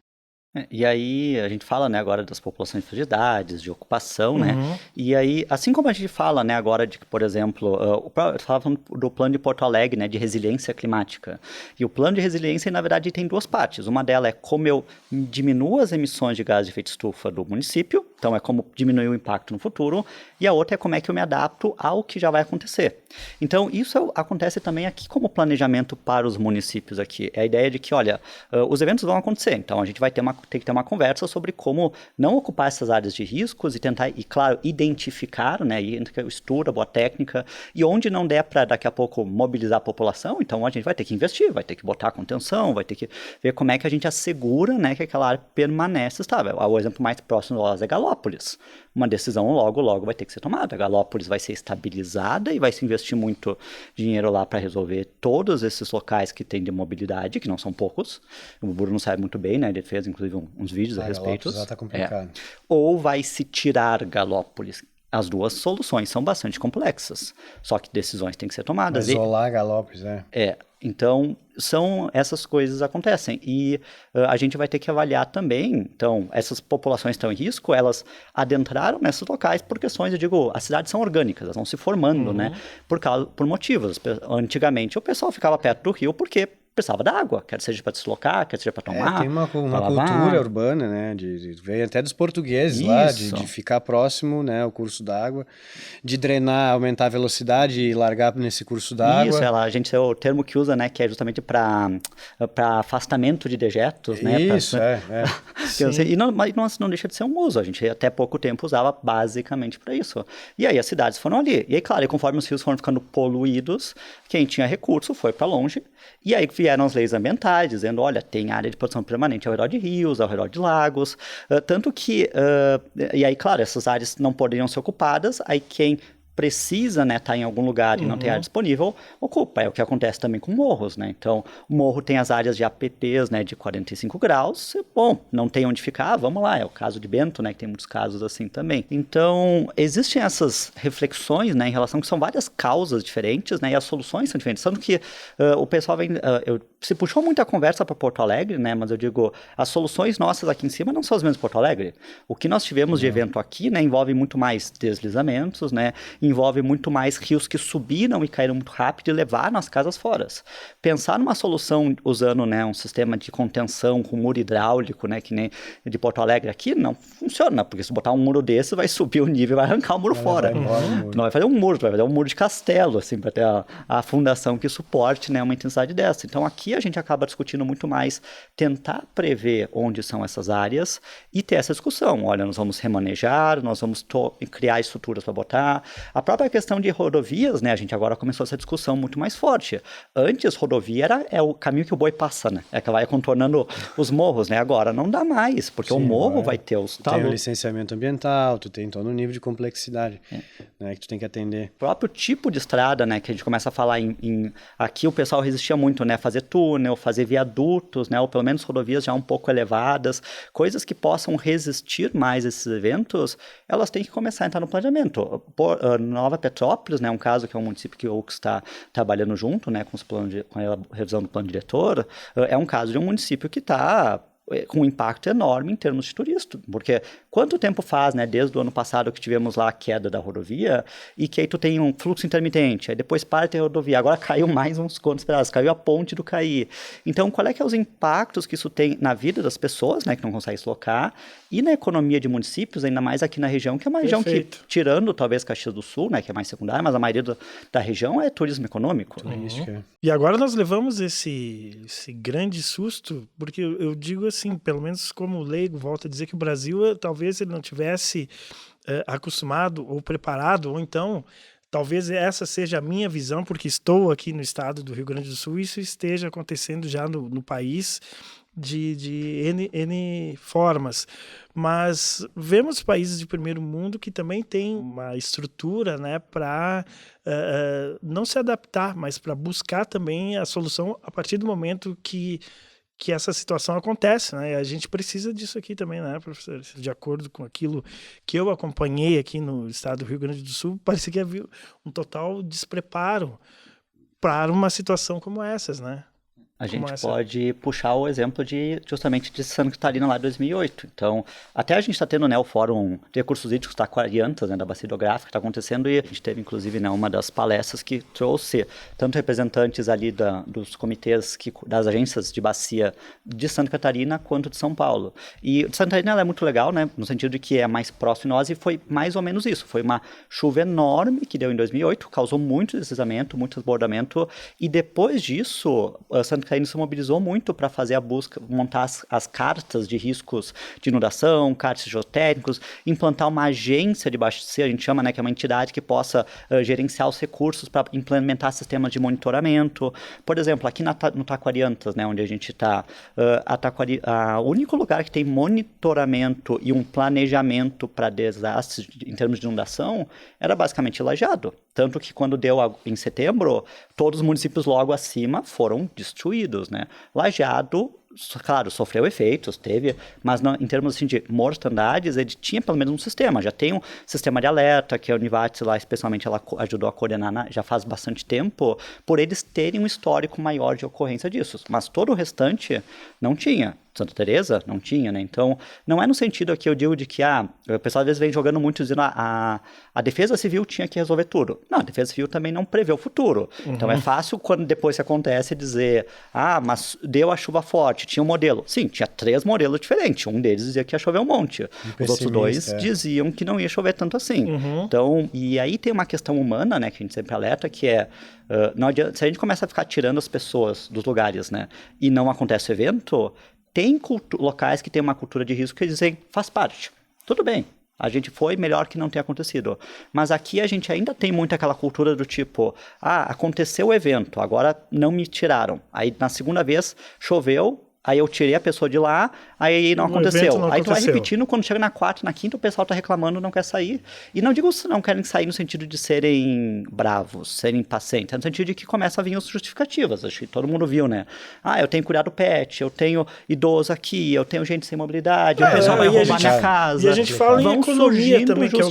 E aí a gente fala, né, agora das populações de fragilidades, de ocupação, né? E aí, assim como a gente fala, né, agora de que, por exemplo, eu estava falando do plano de Porto Alegre, né, de resiliência climática. E o plano de resiliência, na verdade, tem 2 partes. Uma delas é como eu diminuo as emissões de gás de efeito estufa do município, então é como diminuir o impacto no futuro, e a outra é como é que eu me adapto ao que já vai acontecer. Então, isso acontece também aqui como planejamento para os municípios aqui. É a ideia de que, olha, os eventos vão acontecer, então a gente vai ter que ter uma conversa sobre como não ocupar essas áreas de riscos e tentar, e claro, identificar, né, entre o estudo, a boa técnica, e onde não der para daqui a pouco mobilizar a população, então a gente vai ter que investir, vai ter que botar contenção, vai ter que ver como é que a gente assegura, né, que aquela área permanece estável. O exemplo mais próximo de nós é Galópolis. Uma decisão logo vai ter que ser tomada. Galópolis vai ser estabilizada e vai se investir muito dinheiro lá para resolver todos esses locais que tem de mobilidade, que não são poucos. O Bruno sabe muito bem, né, ele fez inclusive uns vídeos a respeito. Galópolis já tá complicado. Ou vai se tirar Galópolis. As duas soluções são bastante complexas, só que decisões têm que ser tomadas. Isolar galopes, Então, essas coisas acontecem e a gente vai ter que avaliar também, então, essas populações que estão em risco, elas adentraram nesses locais por questões, as cidades são orgânicas, elas vão se formando, né, por motivos. Antigamente, o pessoal ficava perto do rio porque precisava da água, quer seja para deslocar, quer seja para tomar. Tem uma cultura urbana, né? Vem até dos portugueses lá, de ficar próximo, né? O curso d'água, de drenar, aumentar a velocidade e largar nesse curso d'água. Isso, a gente é o termo que usa, né? Que é justamente para afastamento de dejetos, né? Isso, Mas não deixa de ser um uso. A gente até pouco tempo usava basicamente para isso. E aí as cidades foram ali. E aí, claro, conforme os rios foram ficando poluídos, quem tinha recurso foi para longe. E aí vieram as leis ambientais, dizendo, olha, tem área de produção permanente ao redor de rios, ao redor de lagos, tanto que, e aí, claro, essas áreas não poderiam ser ocupadas, aí quem precisa, né, estar em algum lugar e não tem área disponível, ocupa. É o que acontece também com morros, né? Então, o morro tem as áreas de APPs, né, de 45 graus. Bom, não tem onde ficar, vamos lá. É o caso de Bento, né, que tem muitos casos assim também. Então, existem essas reflexões, né, em relação que são várias causas diferentes, né, e as soluções são diferentes. Tanto que o pessoal se puxou muito a conversa para Porto Alegre, né, mas eu digo, as soluções nossas aqui em cima não são as mesmas em Porto Alegre. O que nós tivemos de evento aqui, né, envolve muito mais deslizamentos, né, envolve muito mais rios que subiram e caíram muito rápido e levaram as casas fora. Pensar numa solução usando, né, um sistema de contenção com muro hidráulico, né, que nem de Porto Alegre aqui, não funciona, porque se botar um muro desse, vai subir o nível e vai arrancar o muro fora. Não vai fazer um muro, vai fazer um muro de castelo, assim, para ter a fundação que suporte, né, uma intensidade dessa. Então aqui a gente acaba discutindo muito mais tentar prever onde são essas áreas e ter essa discussão. Olha, nós vamos remanejar, nós vamos criar estruturas para botar. A própria questão de rodovias, né, a gente agora começou essa discussão muito mais forte. Antes, rodovia é o caminho que o boi passa, né? É que vai contornando os morros, né? Agora não dá mais, porque o morro vai ter os talos. Tem o licenciamento ambiental, tu tem todo um nível de complexidade, né, que tu tem que atender. O próprio tipo de estrada, né, que a gente começa a falar aqui o pessoal resistia muito, né? Fazer túnel, fazer viadutos, né? Ou pelo menos rodovias já um pouco elevadas, coisas que possam resistir mais a esses eventos, elas têm que começar a entrar no planejamento. Nova Petrópolis, né, um caso que é um município que o UX está trabalhando junto, né, com a revisão do plano diretor, é um caso de um município que está com um impacto enorme em termos de turista, porque quanto tempo faz, né, desde o ano passado que tivemos lá a queda da rodovia, e que aí tu tem um fluxo intermitente, aí depois parte a rodovia, agora caiu mais uns quantos pedaços, caiu a ponte do Caí. Então, qual é que é os impactos que isso tem na vida das pessoas, né, que não conseguem se locar, e na economia de municípios, ainda mais aqui na região, que é uma região que, tirando talvez Caxias do Sul, né, que é mais secundária, mas a maioria da região é turismo econômico. E agora nós levamos esse grande susto, porque eu digo assim, pelo menos como leigo, volto a dizer que o Brasil, talvez ele não tivesse acostumado ou preparado, ou então, talvez essa seja a minha visão, porque estou aqui no estado do Rio Grande do Sul, isso esteja acontecendo já no país de N formas. Mas vemos países de primeiro mundo que também têm uma estrutura, né, para não se adaptar, mas para buscar também a solução a partir do momento que essa situação acontece, né? A gente precisa disso aqui também, né, professor? De acordo com aquilo que eu acompanhei aqui no estado do Rio Grande do Sul, parecia que havia um total despreparo para uma situação como essas, né? A gente pode puxar o exemplo justamente de Santa Catarina lá de 2008. Então, até a gente está tendo, né, o Fórum de Recursos Hídricos Taquariantas, né, da Bacia Hidrográfica, que está acontecendo, e a gente teve, inclusive, né, uma das palestras que trouxe tanto representantes ali dos comitês, das agências de bacia de Santa Catarina, quanto de São Paulo. E de Santa Catarina ela é muito legal, né, no sentido de que é mais próximo de nós, e foi mais ou menos isso. Foi uma chuva enorme que deu em 2008, causou muito deslizamento, muito desbordamento, e depois disso, Santa Catarina se mobilizou muito para fazer a busca, montar as cartas de riscos de inundação, cartas geotécnicos, implantar uma agência de bacia, a gente chama, né, que é uma entidade que possa gerenciar os recursos para implementar sistemas de monitoramento. Por exemplo, aqui no Taquariantas, né, onde a gente está, o único lugar que tem monitoramento e um planejamento para desastres em termos de inundação era basicamente Lajeado. Tanto que quando deu em setembro, todos os municípios logo acima foram destruídos, né? Lajeado claro, sofreu efeitos, teve, mas não, em termos assim, de mortandades, ele tinha pelo menos um sistema. Já tem um sistema de alerta, que a Univates lá, especialmente, ela ajudou a coordenar já faz bastante tempo, por eles terem um histórico maior de ocorrência disso. Mas todo o restante não tinha. Santa Teresa não tinha, né? Então, não é no sentido que eu digo de que o pessoal às vezes vem jogando muito dizendo a defesa civil tinha que resolver tudo. Não, a defesa civil também não prevê o futuro. Então, é fácil quando depois que acontece dizer, mas deu a chuva forte, tinha um modelo. Sim, tinha 3 modelos diferentes. Um deles dizia que ia chover um monte. Os outros 2 diziam que não ia chover tanto assim. Então, e aí tem uma questão humana, né, que a gente sempre alerta, que é, não adianta, se a gente começa a ficar tirando as pessoas dos lugares, né, e não acontece o evento, tem locais que tem uma cultura de risco que dizem, faz parte, tudo bem, a gente foi melhor que não tenha acontecido. Mas aqui a gente ainda tem muito aquela cultura do tipo, aconteceu o evento, agora não me tiraram. Aí na segunda vez choveu, aí eu tirei a pessoa de lá, aí não aconteceu. Aí tu vai repetindo, quando chega na 4ª, na 5ª, o pessoal tá reclamando, não quer sair. E não digo não querem sair no sentido de serem bravos, serem impacientes, é no sentido de que começa a vir as justificativas. Acho que todo mundo viu, né? Eu tenho cuidado pet, eu tenho idoso aqui, eu tenho gente sem mobilidade, o pessoal vai roubar minha casa. E a gente fala em economia também, que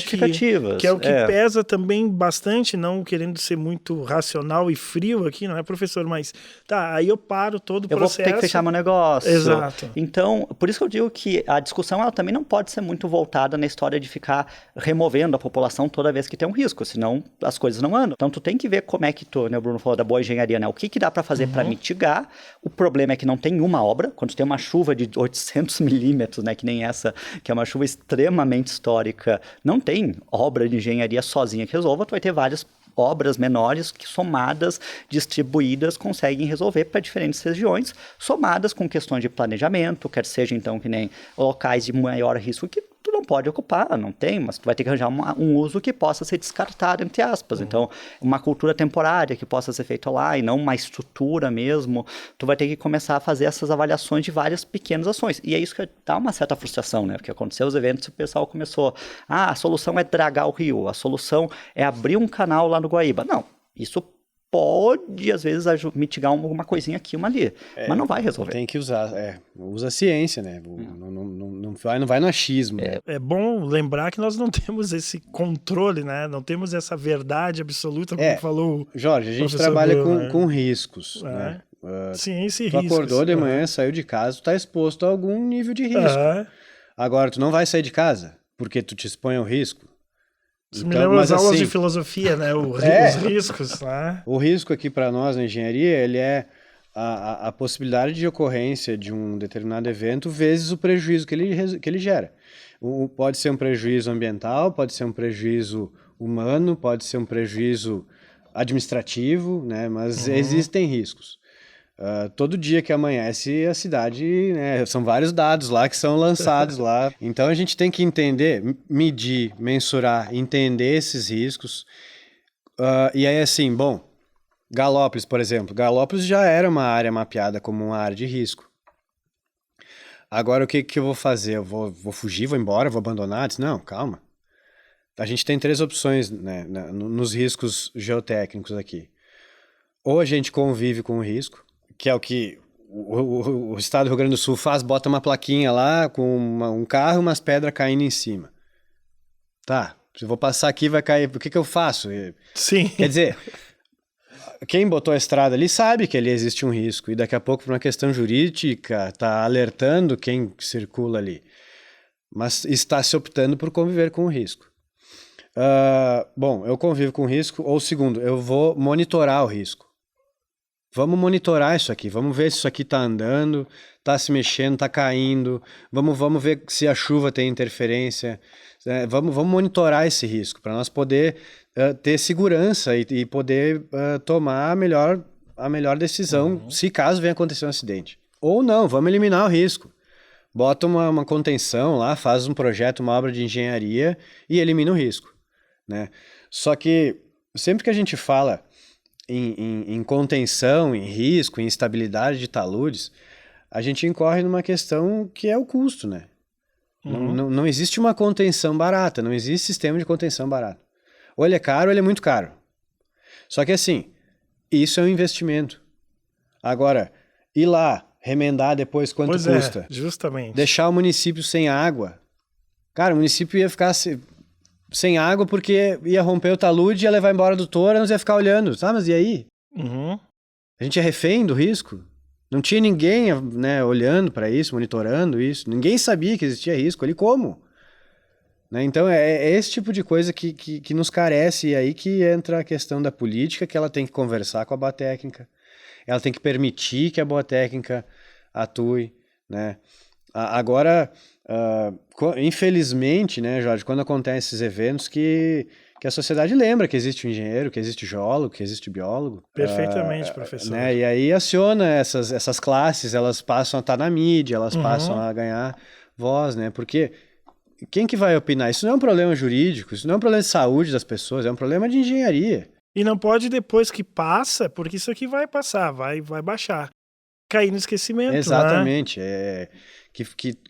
é o que pesa também bastante, não querendo ser muito racional e frio aqui, não é, professor? Mas, aí eu paro todo o processo. Eu vou ter que fechar meu negócio. Exato. Então, por isso que eu digo que a discussão ela também não pode ser muito voltada na história de ficar removendo a população toda vez que tem um risco, senão as coisas não andam. Então, tu tem que ver como é que né, o Bruno falou da boa engenharia, né? O que dá para fazer para mitigar. O problema é que não tem uma obra. Quando tu tem uma chuva de 800 milímetros, né, que nem essa, que é uma chuva extremamente histórica, não tem obra de engenharia sozinha que resolva, tu vai ter várias obras menores que somadas, distribuídas, conseguem resolver para diferentes regiões, somadas com questões de planejamento, quer seja então que nem locais de maior risco que tu não pode ocupar, não tem, mas tu vai ter que arranjar um uso que possa ser descartado, entre aspas. Então, uma cultura temporária que possa ser feita lá e não uma estrutura mesmo, tu vai ter que começar a fazer essas avaliações de várias pequenas ações. E é isso que dá uma certa frustração, né? Porque aconteceu os eventos e o pessoal começou, a solução é dragar o rio, a solução é abrir um canal lá no Guaíba. Não, isso pode, às vezes, mitigar alguma coisinha aqui, uma ali, mas não vai resolver. Tem que usar, usa a ciência, né? Não vai no achismo. É bom lembrar que nós não temos esse controle, né? Não temos essa verdade absoluta, como falou Jorge, a gente trabalha com riscos, né? Ciência e riscos. Tu acordou de manhã, né? saiu de casa, tu tá exposto a algum nível de risco. Agora, tu não vai sair de casa porque tu te expõe ao risco. Isso me lembra as aulas de filosofia, né? Os riscos, né? O risco aqui para nós na engenharia, ele é a possibilidade de ocorrência de um determinado evento vezes o prejuízo que ele gera. Pode ser um prejuízo ambiental, pode ser um prejuízo humano, pode ser um prejuízo administrativo, né? Mas existem riscos. Todo dia que amanhece a cidade, né, são vários dados lá que são lançados lá. Então a gente tem que entender, medir, mensurar, entender esses riscos. E aí assim, Galópolis, por exemplo. Galópolis já era uma área mapeada como uma área de risco. Agora o que eu vou fazer? Eu vou fugir, vou embora, vou abandonar? Não, calma. A gente tem 3 opções, né, nos riscos geotécnicos aqui. Ou a gente convive com o risco, que é o que o estado do Rio Grande do Sul faz, bota uma plaquinha lá com um carro e umas pedras caindo em cima. Tá, se eu vou passar aqui vai cair, o que eu faço? Sim. Quer dizer, quem botou a estrada ali sabe que ali existe um risco e daqui a pouco por uma questão jurídica está alertando quem circula ali. Mas está se optando por conviver com o risco. Eu convivo com o risco, ou segundo, eu vou monitorar o risco. Vamos monitorar isso aqui, vamos ver se isso aqui está andando, está se mexendo, está caindo, vamos ver se a chuva tem interferência, vamos monitorar esse risco para nós poder ter segurança e poder tomar a melhor decisão se caso venha acontecer um acidente. Ou não, vamos eliminar o risco. Bota uma contenção lá, faz um projeto, uma obra de engenharia e elimina o risco, né? Só que sempre que a gente fala em contenção, em risco, em estabilidade de taludes, a gente incorre numa questão que é o custo, né? Não existe uma contenção barata, não existe sistema de contenção barato. Ou ele é caro ou ele é muito caro. Só que assim, isso é um investimento. Agora, ir lá, remendar depois quanto Pois custa. Justamente. Deixar o município sem água. Cara, o município ia ficar sem água porque ia romper o talude, ia levar embora do touro, nós ia ficar olhando, sabe? Mas e aí? Uhum. A gente é refém do risco? Não tinha ninguém, né, olhando para isso, monitorando isso. Ninguém sabia que existia risco ali. Como? Né? Então, é esse tipo de coisa que nos carece. E aí que entra a questão da política, que ela tem que conversar com a boa técnica. Ela tem que permitir que a boa técnica atue, né? Agora, infelizmente, né, Jorge, quando acontecem esses eventos que a sociedade lembra que existe um engenheiro, que existe geólogo, que existe biólogo. Perfeitamente, professor. Né, e aí aciona essas classes, elas passam a estar na mídia, elas passam a ganhar voz, né? Porque quem que vai opinar? Isso não é um problema jurídico, isso não é um problema de saúde das pessoas, é um problema de engenharia. E não pode depois que passa, porque isso aqui vai passar, vai baixar. Cair no esquecimento, Exatamente. Né?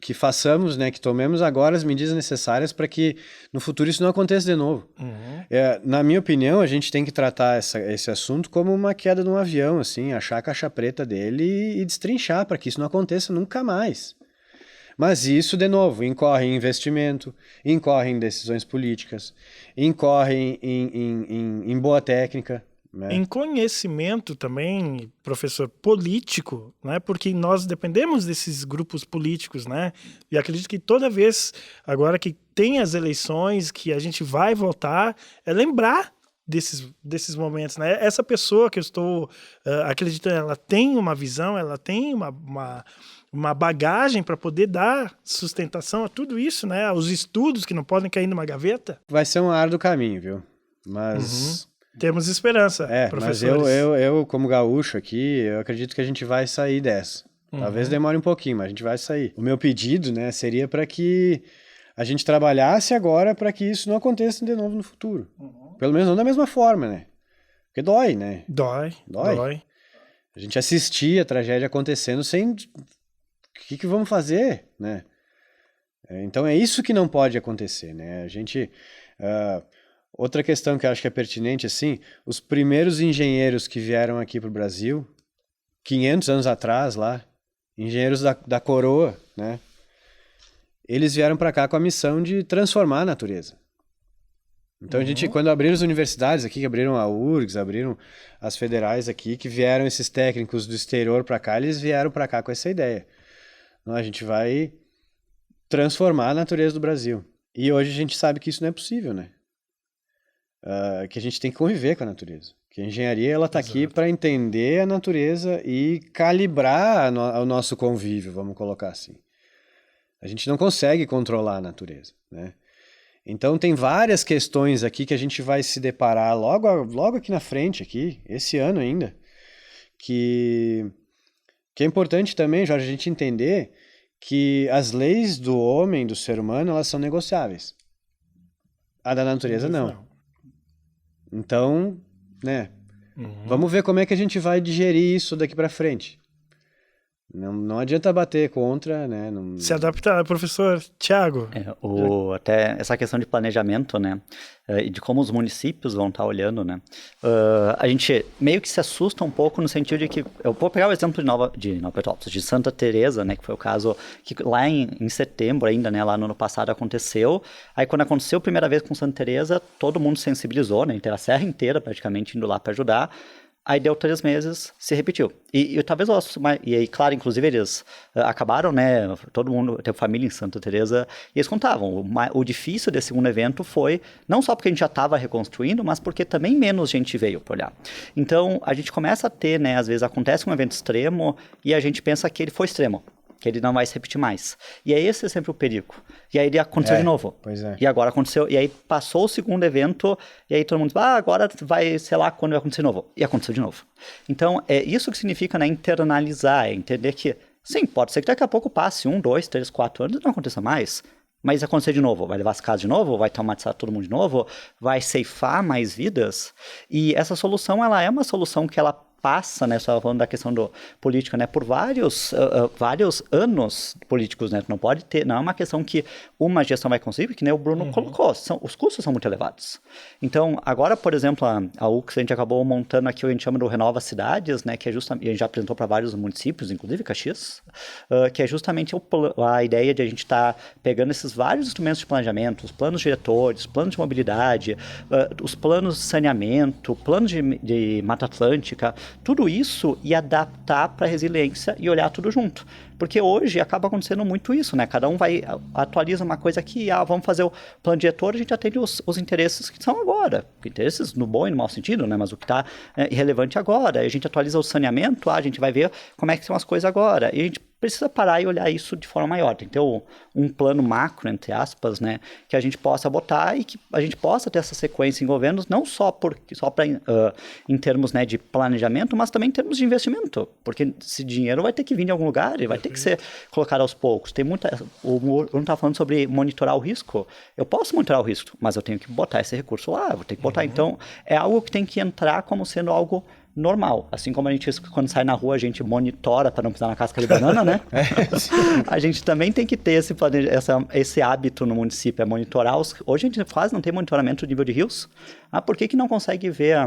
Que façamos, né, que tomemos agora as medidas necessárias para que no futuro isso não aconteça de novo. Uhum. Na minha opinião, a gente tem que tratar esse assunto como uma queda de um avião, assim, achar a caixa preta dele e destrinchar para que isso não aconteça nunca mais. Mas isso, de novo, incorre em investimento, incorre em decisões políticas, incorre em boa técnica, né? Em conhecimento também, professor, político, né? Porque nós dependemos desses grupos políticos, né? E acredito que toda vez, agora que tem as eleições, que a gente vai votar, é lembrar desses momentos, né? Essa pessoa que eu estou acreditando, ela tem uma visão, ela tem uma bagagem para poder dar sustentação a tudo isso, né? Os estudos que não podem cair numa gaveta. Vai ser um árduo caminho, viu? Mas... Temos esperança, professores. Mas eu, como gaúcho aqui, eu acredito que a gente vai sair dessa. Talvez demore um pouquinho, mas a gente vai sair. O meu pedido, né, seria para que a gente trabalhasse agora para que isso não aconteça de novo no futuro. Pelo menos não da mesma forma, né? Porque dói, né? Dói. A gente assistia a tragédia acontecendo sem... O que vamos fazer, né? Então é isso que não pode acontecer, né? A gente... Outra questão que eu acho que é pertinente, assim, os primeiros engenheiros que vieram aqui para o Brasil, 500 anos atrás lá, engenheiros da coroa, né? Eles vieram para cá com a missão de transformar a natureza. Então a gente, quando abriram as universidades aqui, que abriram a URGS, abriram as federais aqui, que vieram esses técnicos do exterior para cá, eles vieram para cá com essa ideia. Não, a gente vai transformar a natureza do Brasil. E hoje a gente sabe que isso não é possível, né? Que a gente tem que conviver com a natureza. Que a engenharia ela está aqui para entender a natureza e calibrar o nosso convívio, vamos colocar assim. A gente não consegue controlar a natureza, né? Então tem várias questões aqui que a gente vai se deparar logo aqui na frente, aqui, esse ano ainda, que é importante também, Jorge, a gente entender que as leis do homem, do ser humano, elas são negociáveis. A da natureza não. Então, né, vamos ver como é que a gente vai digerir isso daqui para frente. Não adianta bater contra, né? Se adaptar, professor Thiago. Até essa questão de planejamento, né? E de como os municípios vão estar olhando, né? A gente meio que se assusta um pouco no sentido de que... Eu vou pegar o exemplo de Nova Petrópolis, de Santa Teresa, né? Que foi o caso que lá em setembro ainda, né? Lá no ano passado aconteceu. Aí quando aconteceu a primeira vez com Santa Teresa, todo mundo sensibilizou, né? Então a serra inteira praticamente indo lá para ajudar. Aí deu 3 meses, se repetiu. E talvez e aí, claro, inclusive eles acabaram, né? Todo mundo teve família em Santa Teresa e eles contavam. O difícil desse segundo evento foi não só porque a gente já estava reconstruindo, mas porque também menos gente veio para olhar. Então a gente começa a ter, né? Às vezes acontece um evento extremo e a gente pensa que ele foi extremo, que ele não vai se repetir mais. E aí esse é sempre o perigo. E aí ele aconteceu de novo. Pois é. E agora aconteceu, e aí passou o segundo evento, e aí todo mundo diz, agora vai, sei lá, quando vai acontecer de novo. E aconteceu de novo. Então, é isso que significa, né, internalizar, é entender que, sim, pode ser que daqui a pouco passe 1, 2, 3, 4 anos e não aconteça mais. Mas acontecer de novo, vai levar as casas de novo, vai traumatizar todo mundo de novo, vai ceifar mais vidas. E essa solução, ela é uma solução que ela passa, né, só falando da questão do política, né, por vários anos políticos, né, não pode ter, não é uma questão que uma gestão vai conseguir, que nem o Bruno colocou, os custos são muito elevados. Então, agora, por exemplo, a UX, a gente acabou montando aqui o que a gente chama do Renova Cidades, né, que é justamente, a gente já apresentou para vários municípios, inclusive Caxias, que é justamente a ideia de a gente estar pegando esses vários instrumentos de planejamento, os planos diretores, planos de mobilidade, os planos de saneamento, planos de Mata Atlântica, tudo isso e adaptar para a resiliência e olhar tudo junto. Porque hoje acaba acontecendo muito isso, né? Cada um atualiza uma coisa aqui, vamos fazer o plano diretor, a gente atende os interesses que são agora. Interesses no bom e no mau sentido, né? Mas o que está irrelevante agora. A gente atualiza o saneamento, a gente vai ver como é que são as coisas agora. E a gente precisa parar e olhar isso de forma maior. Tem que ter um plano macro, entre aspas, né? Que a gente possa botar e que a gente possa ter essa sequência em governos, não só em termos, né, de planejamento, mas também em termos de investimento. Porque esse dinheiro vai ter que vir de algum lugar e vai ter que ser colocado aos poucos. O Bruno está falando sobre monitorar o risco. Eu posso monitorar o risco, mas eu tenho que botar esse recurso lá, vou ter que botar. Então, é algo que tem que entrar como sendo algo normal. Assim como a gente, quando sai na rua, a gente monitora para não pisar na casca de banana, né? A gente também tem que ter esse hábito no município, é monitorar hoje a gente quase não tem monitoramento do nível de rios. Por que não consegue ver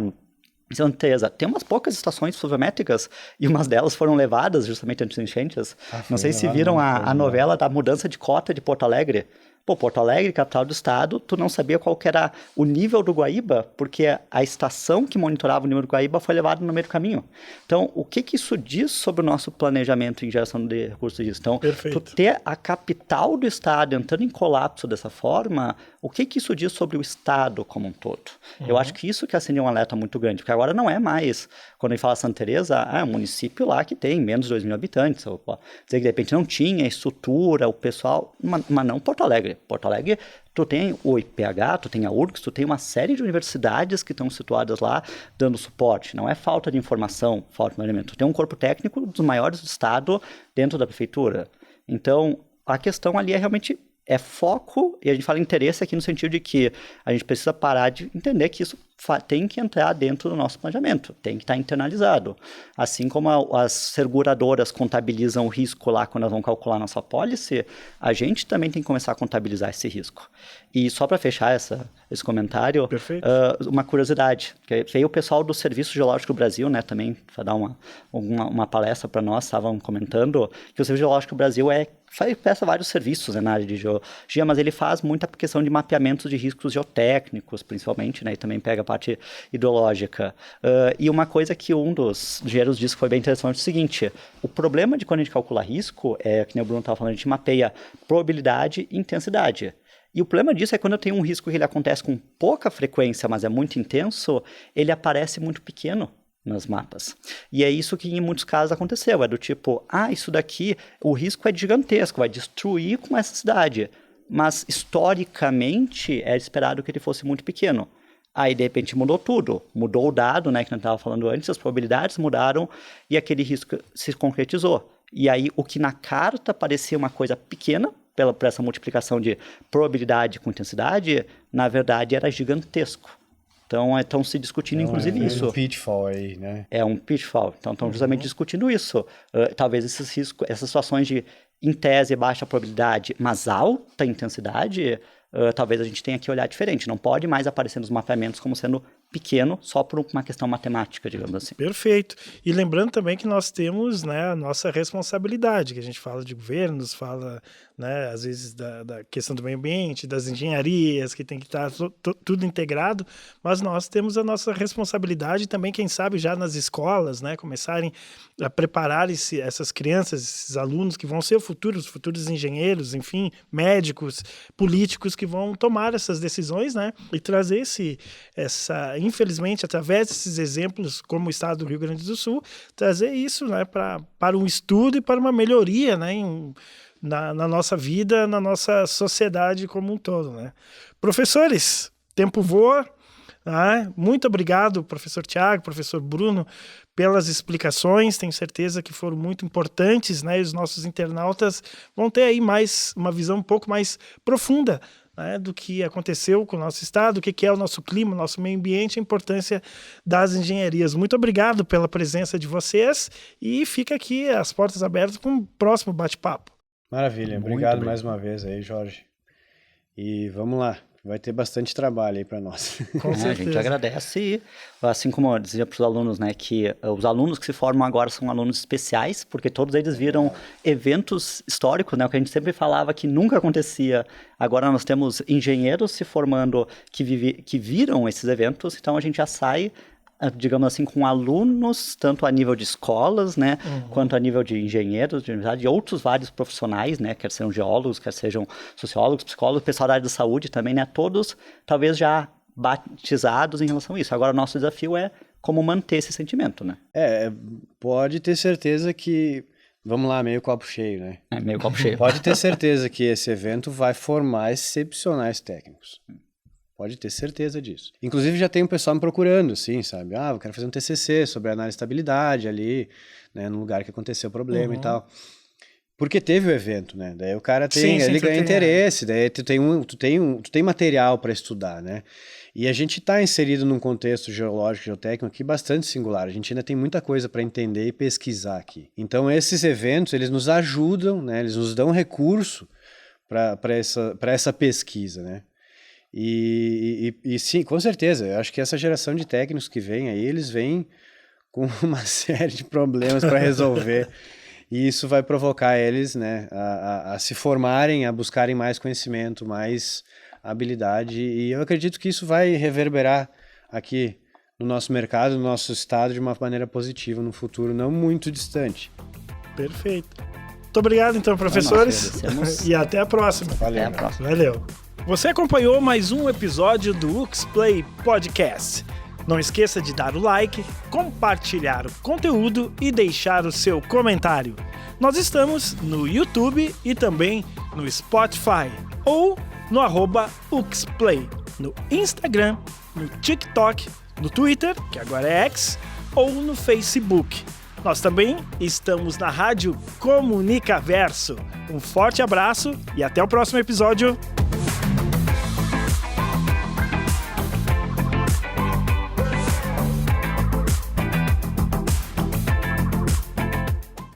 certeza. Tem umas poucas estações pluviométricas e umas delas foram levadas justamente antes das enchentes. Não sei se viram a novela da mudança de cota de Porto Alegre. Pô, Porto Alegre, capital do estado, tu não sabia qual que era o nível do Guaíba, porque a estação que monitorava o nível do Guaíba foi levada no meio do caminho. Então, o que isso diz sobre o nosso planejamento em geração de recursos disso? Então, tu ter a capital do estado entrando em colapso dessa forma, o que isso diz sobre o estado como um todo? Eu acho que isso que acende um alerta muito grande, porque agora não é mais, quando a gente fala Santa Teresa, é um município lá que tem menos de 2.000 habitantes, ou dizer que de repente não tinha estrutura, o pessoal, mas não Porto Alegre. Porto Alegre, tu tem o IPH, tu tem a URGS, tu tem uma série de universidades que estão situadas lá dando suporte. Não é falta de informação, falta de planejamento. Tu tem um corpo técnico dos maiores do estado dentro da prefeitura. Então, a questão ali é realmente foco, e a gente fala interesse aqui no sentido de que a gente precisa parar de entender que isso tem que entrar dentro do nosso planejamento, tem que estar internalizado. Assim como as seguradoras contabilizam o risco lá quando elas vão calcular nossa pólice, a gente também tem que começar a contabilizar esse risco. E só para fechar esse comentário, uma curiosidade, que veio o pessoal do Serviço Geológico do Brasil, né, também para dar uma palestra para nós, estavam comentando que o Serviço Geológico do Brasil presta vários serviços, né, na área de geologia, mas ele faz muita questão de mapeamento de riscos geotécnicos, principalmente, né, e também pega a parte hidrológica. E uma coisa que um dos engenheiros disse que foi bem interessante é o seguinte: o problema de quando a gente calcula risco que nem o Bruno estava falando, a gente mapeia probabilidade e intensidade. E o problema disso é quando eu tenho um risco que ele acontece com pouca frequência, mas é muito intenso, ele aparece muito pequeno nos mapas. E é isso que em muitos casos aconteceu, do tipo, isso daqui, o risco é gigantesco, vai destruir com essa cidade, mas historicamente é esperado que ele fosse muito pequeno. Aí, de repente, mudou tudo. Mudou o dado, né, que nós estávamos falando antes, as probabilidades mudaram e aquele risco se concretizou. E aí, o que na carta parecia uma coisa pequena, por essa multiplicação de probabilidade com intensidade, na verdade era gigantesco. Então, estão se discutindo, inclusive, isso. É um pitfall aí, né? É um pitfall. Então, estão justamente discutindo isso. Talvez esses riscos, essas situações de, em tese, baixa probabilidade, mas alta intensidade, talvez a gente tenha que olhar diferente. Não pode mais aparecer nos mapeamentos como sendo pequeno só por uma questão matemática, digamos assim. Perfeito. E lembrando também que nós temos, né, a nossa responsabilidade, que a gente fala de governos, fala, né, às vezes da questão do meio ambiente, das engenharias, que tem que estar tudo integrado, mas nós temos a nossa responsabilidade também, quem sabe já nas escolas, né, começarem a preparar essas crianças, esses alunos que vão ser os futuros engenheiros, enfim, médicos, políticos que vão tomar essas decisões, né, e trazer infelizmente, através desses exemplos, como o estado do Rio Grande do Sul, trazer isso, né, para um estudo e para uma melhoria, né, na nossa vida, na nossa sociedade como um todo, né. Professores, tempo voa, né? Muito obrigado, professor Tiago, professor Bruno, pelas explicações, tenho certeza que foram muito importantes, né, e os nossos internautas vão ter aí uma visão um pouco mais profunda né, do que aconteceu com o nosso estado, o que é o nosso clima, o nosso meio ambiente, a importância das engenharias. Muito obrigado pela presença de vocês e fica aqui as portas abertas para um próximo bate-papo. Maravilha, obrigado mais uma vez aí, Jorge. E vamos lá, vai ter bastante trabalho aí para nós. Com certeza. A gente agradece e, assim como eu dizia para os alunos, né, que os alunos que se formam agora são alunos especiais, porque todos eles viram eventos históricos, né, o que a gente sempre falava que nunca acontecia. Agora nós temos engenheiros se formando que viram esses eventos, então a gente já sai, digamos assim, com alunos, tanto a nível de escolas, né, quanto a nível de engenheiros, de universidade, e outros vários profissionais, né, quer sejam geólogos, quer sejam sociólogos, psicólogos, pessoal da área da saúde também, né, todos talvez já batizados em relação a isso. Agora, o nosso desafio é como manter esse sentimento, né? Pode ter certeza que, vamos lá, meio copo cheio, né? Meio copo cheio. Pode ter certeza que esse evento vai formar excepcionais técnicos. Pode ter certeza disso. Inclusive, já tem um pessoal me procurando, assim, sabe? Eu quero fazer um TCC sobre análise de estabilidade ali, né, no lugar que aconteceu o problema e tal. Porque teve o evento, né? Daí o cara tem, ele ganha interesse, daí tu tem material para estudar, né? E a gente está inserido num contexto geológico, geotécnico aqui bastante singular. A gente ainda tem muita coisa para entender e pesquisar aqui. Então, esses eventos, eles nos ajudam, né? Eles nos dão recurso para essa pesquisa, né? E sim, com certeza, eu acho que essa geração de técnicos que vem aí, eles vêm com uma série de problemas para resolver e isso vai provocar eles, né, a se formarem, a buscarem mais conhecimento, mais habilidade, e eu acredito que isso vai reverberar aqui no nosso mercado, no nosso estado de uma maneira positiva no futuro não muito distante. Perfeito. Muito obrigado então, professores, e até a próxima. Valeu. Até a próxima. Valeu. Você acompanhou mais um episódio do UXplay Podcast. Não esqueça de dar o like, compartilhar o conteúdo e deixar o seu comentário. Nós estamos no YouTube e também no Spotify ou no @UXplay, no Instagram, no TikTok, no Twitter, que agora é X, ou no Facebook. Nós também estamos na Rádio Comunicaverso. Um forte abraço e até o próximo episódio.